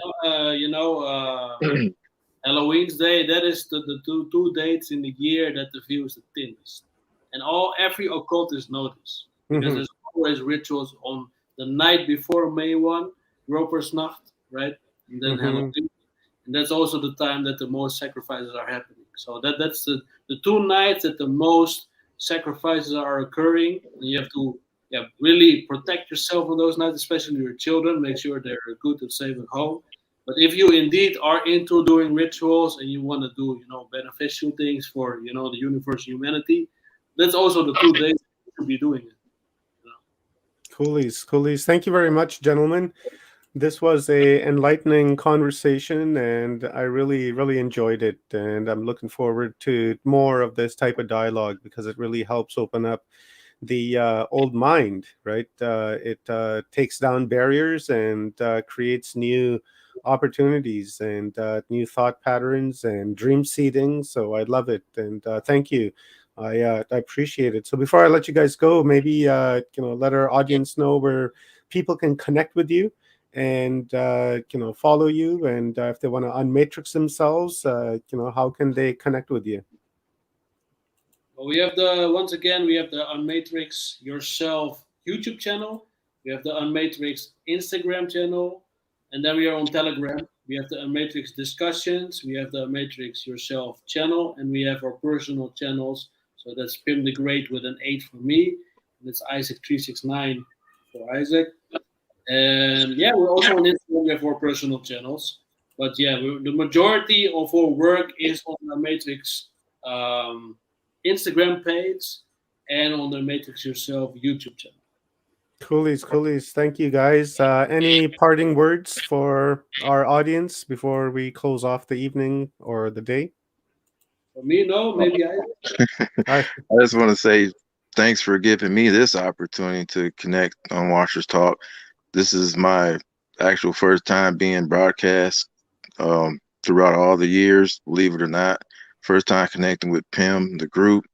D: Halloween's Day, that is the two dates in the year that the view is the thinnest. And every occultist knows because there's always rituals on the night before May 1, Nacht, right? And then Halloween. And that's also the time that the most sacrifices are happening. So that's the 2 nights that the most sacrifices are occurring. And you have to really protect yourself on those nights, especially your children. Make sure they're good and safe at home. But if you indeed are into doing rituals and you want to do, beneficial things for, the universe, humanity, that's also the 2 days you should be doing it.
C: Coolies. Thank you very much, gentlemen. This was a enlightening conversation, and I really, really enjoyed it. And I'm looking forward to more of this type of dialogue because it really helps open up the old mind, right? It takes down barriers and creates new opportunities and new thought patterns and dream seeding. So I love it, and thank you. I appreciate it. So before I let you guys go, maybe let our audience know where people can connect with you and follow you, and if they want to unmatrix themselves, how can they connect with you?
D: Well, we have the Unmatrix Yourself YouTube channel. We have the Unmatrix Instagram channel, and then we are on Telegram. We have the Unmatrix Discussions. We have the Unmatrix Yourself channel, and we have our personal channels. So that's Pim the Great with an 8 for me, and it's Ayzik369 for Ayzik. And we're also on Instagram. We have our personal channels, but the majority of our work is on the Matrix Instagram page and on the Matrix Yourself YouTube channel.
C: Coolies. Thank you, guys. Any parting words for our audience before we close off the evening or the day?
D: For me, no. Maybe
E: I just want to say thanks for giving me this opportunity to connect on WatchersTalk. This is my actual first time being broadcast throughout all the years, believe it or not. First time connecting with Pim, the group,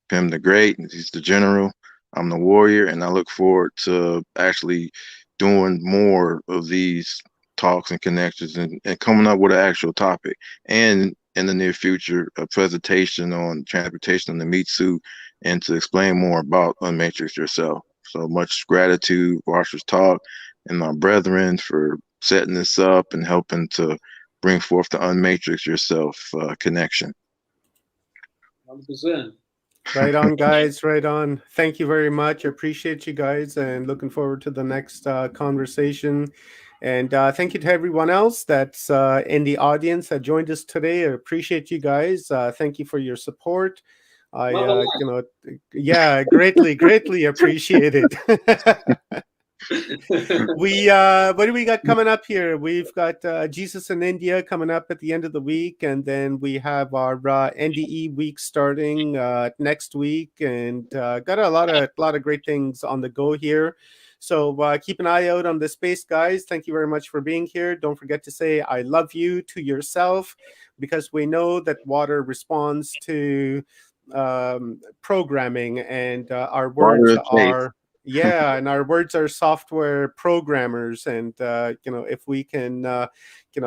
E: Pim the Great. He's the general. I'm the warrior, and I look forward to actually doing more of these talks and connections and coming up with an actual topic. And in the near future, a presentation on transportation in the meat suit and to explain more about Unmatrix Yourself. So much gratitude, WatchersTalk, and my brethren for setting this up and helping to bring forth the Unmatrix Yourself connection.
D: 100%.
C: Right on, guys. Right on. Thank you very much. I appreciate you guys and looking forward to the next conversation. And thank you to everyone else that's in the audience that joined us today. I appreciate you guys. Thank you for your support. Greatly appreciate it. What do we got coming up here? We've got Jesus in India coming up at the end of the week, and then we have our NDE week starting next week, and got a lot of great things on the go here. So keep an eye out on the space, guys. Thank you very much for being here. Don't forget to say I love you to yourself, because we know that water responds to programming, and our words are and our words are software programmers. And if we can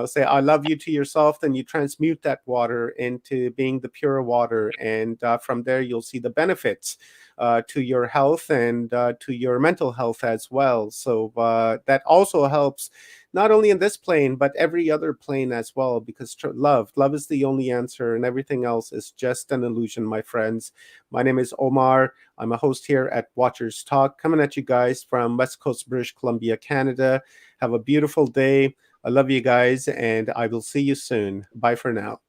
C: say I love you to yourself, then you transmute that water into being the pure water, and from there you'll see the benefits to your health and to your mental health as well. So that also helps not only in this plane, but every other plane as well, because love is the only answer, and everything else is just an illusion, my friends. My name is Omar. I'm a host here at WatchersTalk, coming at you guys from West Coast, British Columbia, Canada. Have a beautiful day. I love you guys, and I will see you soon. Bye for now.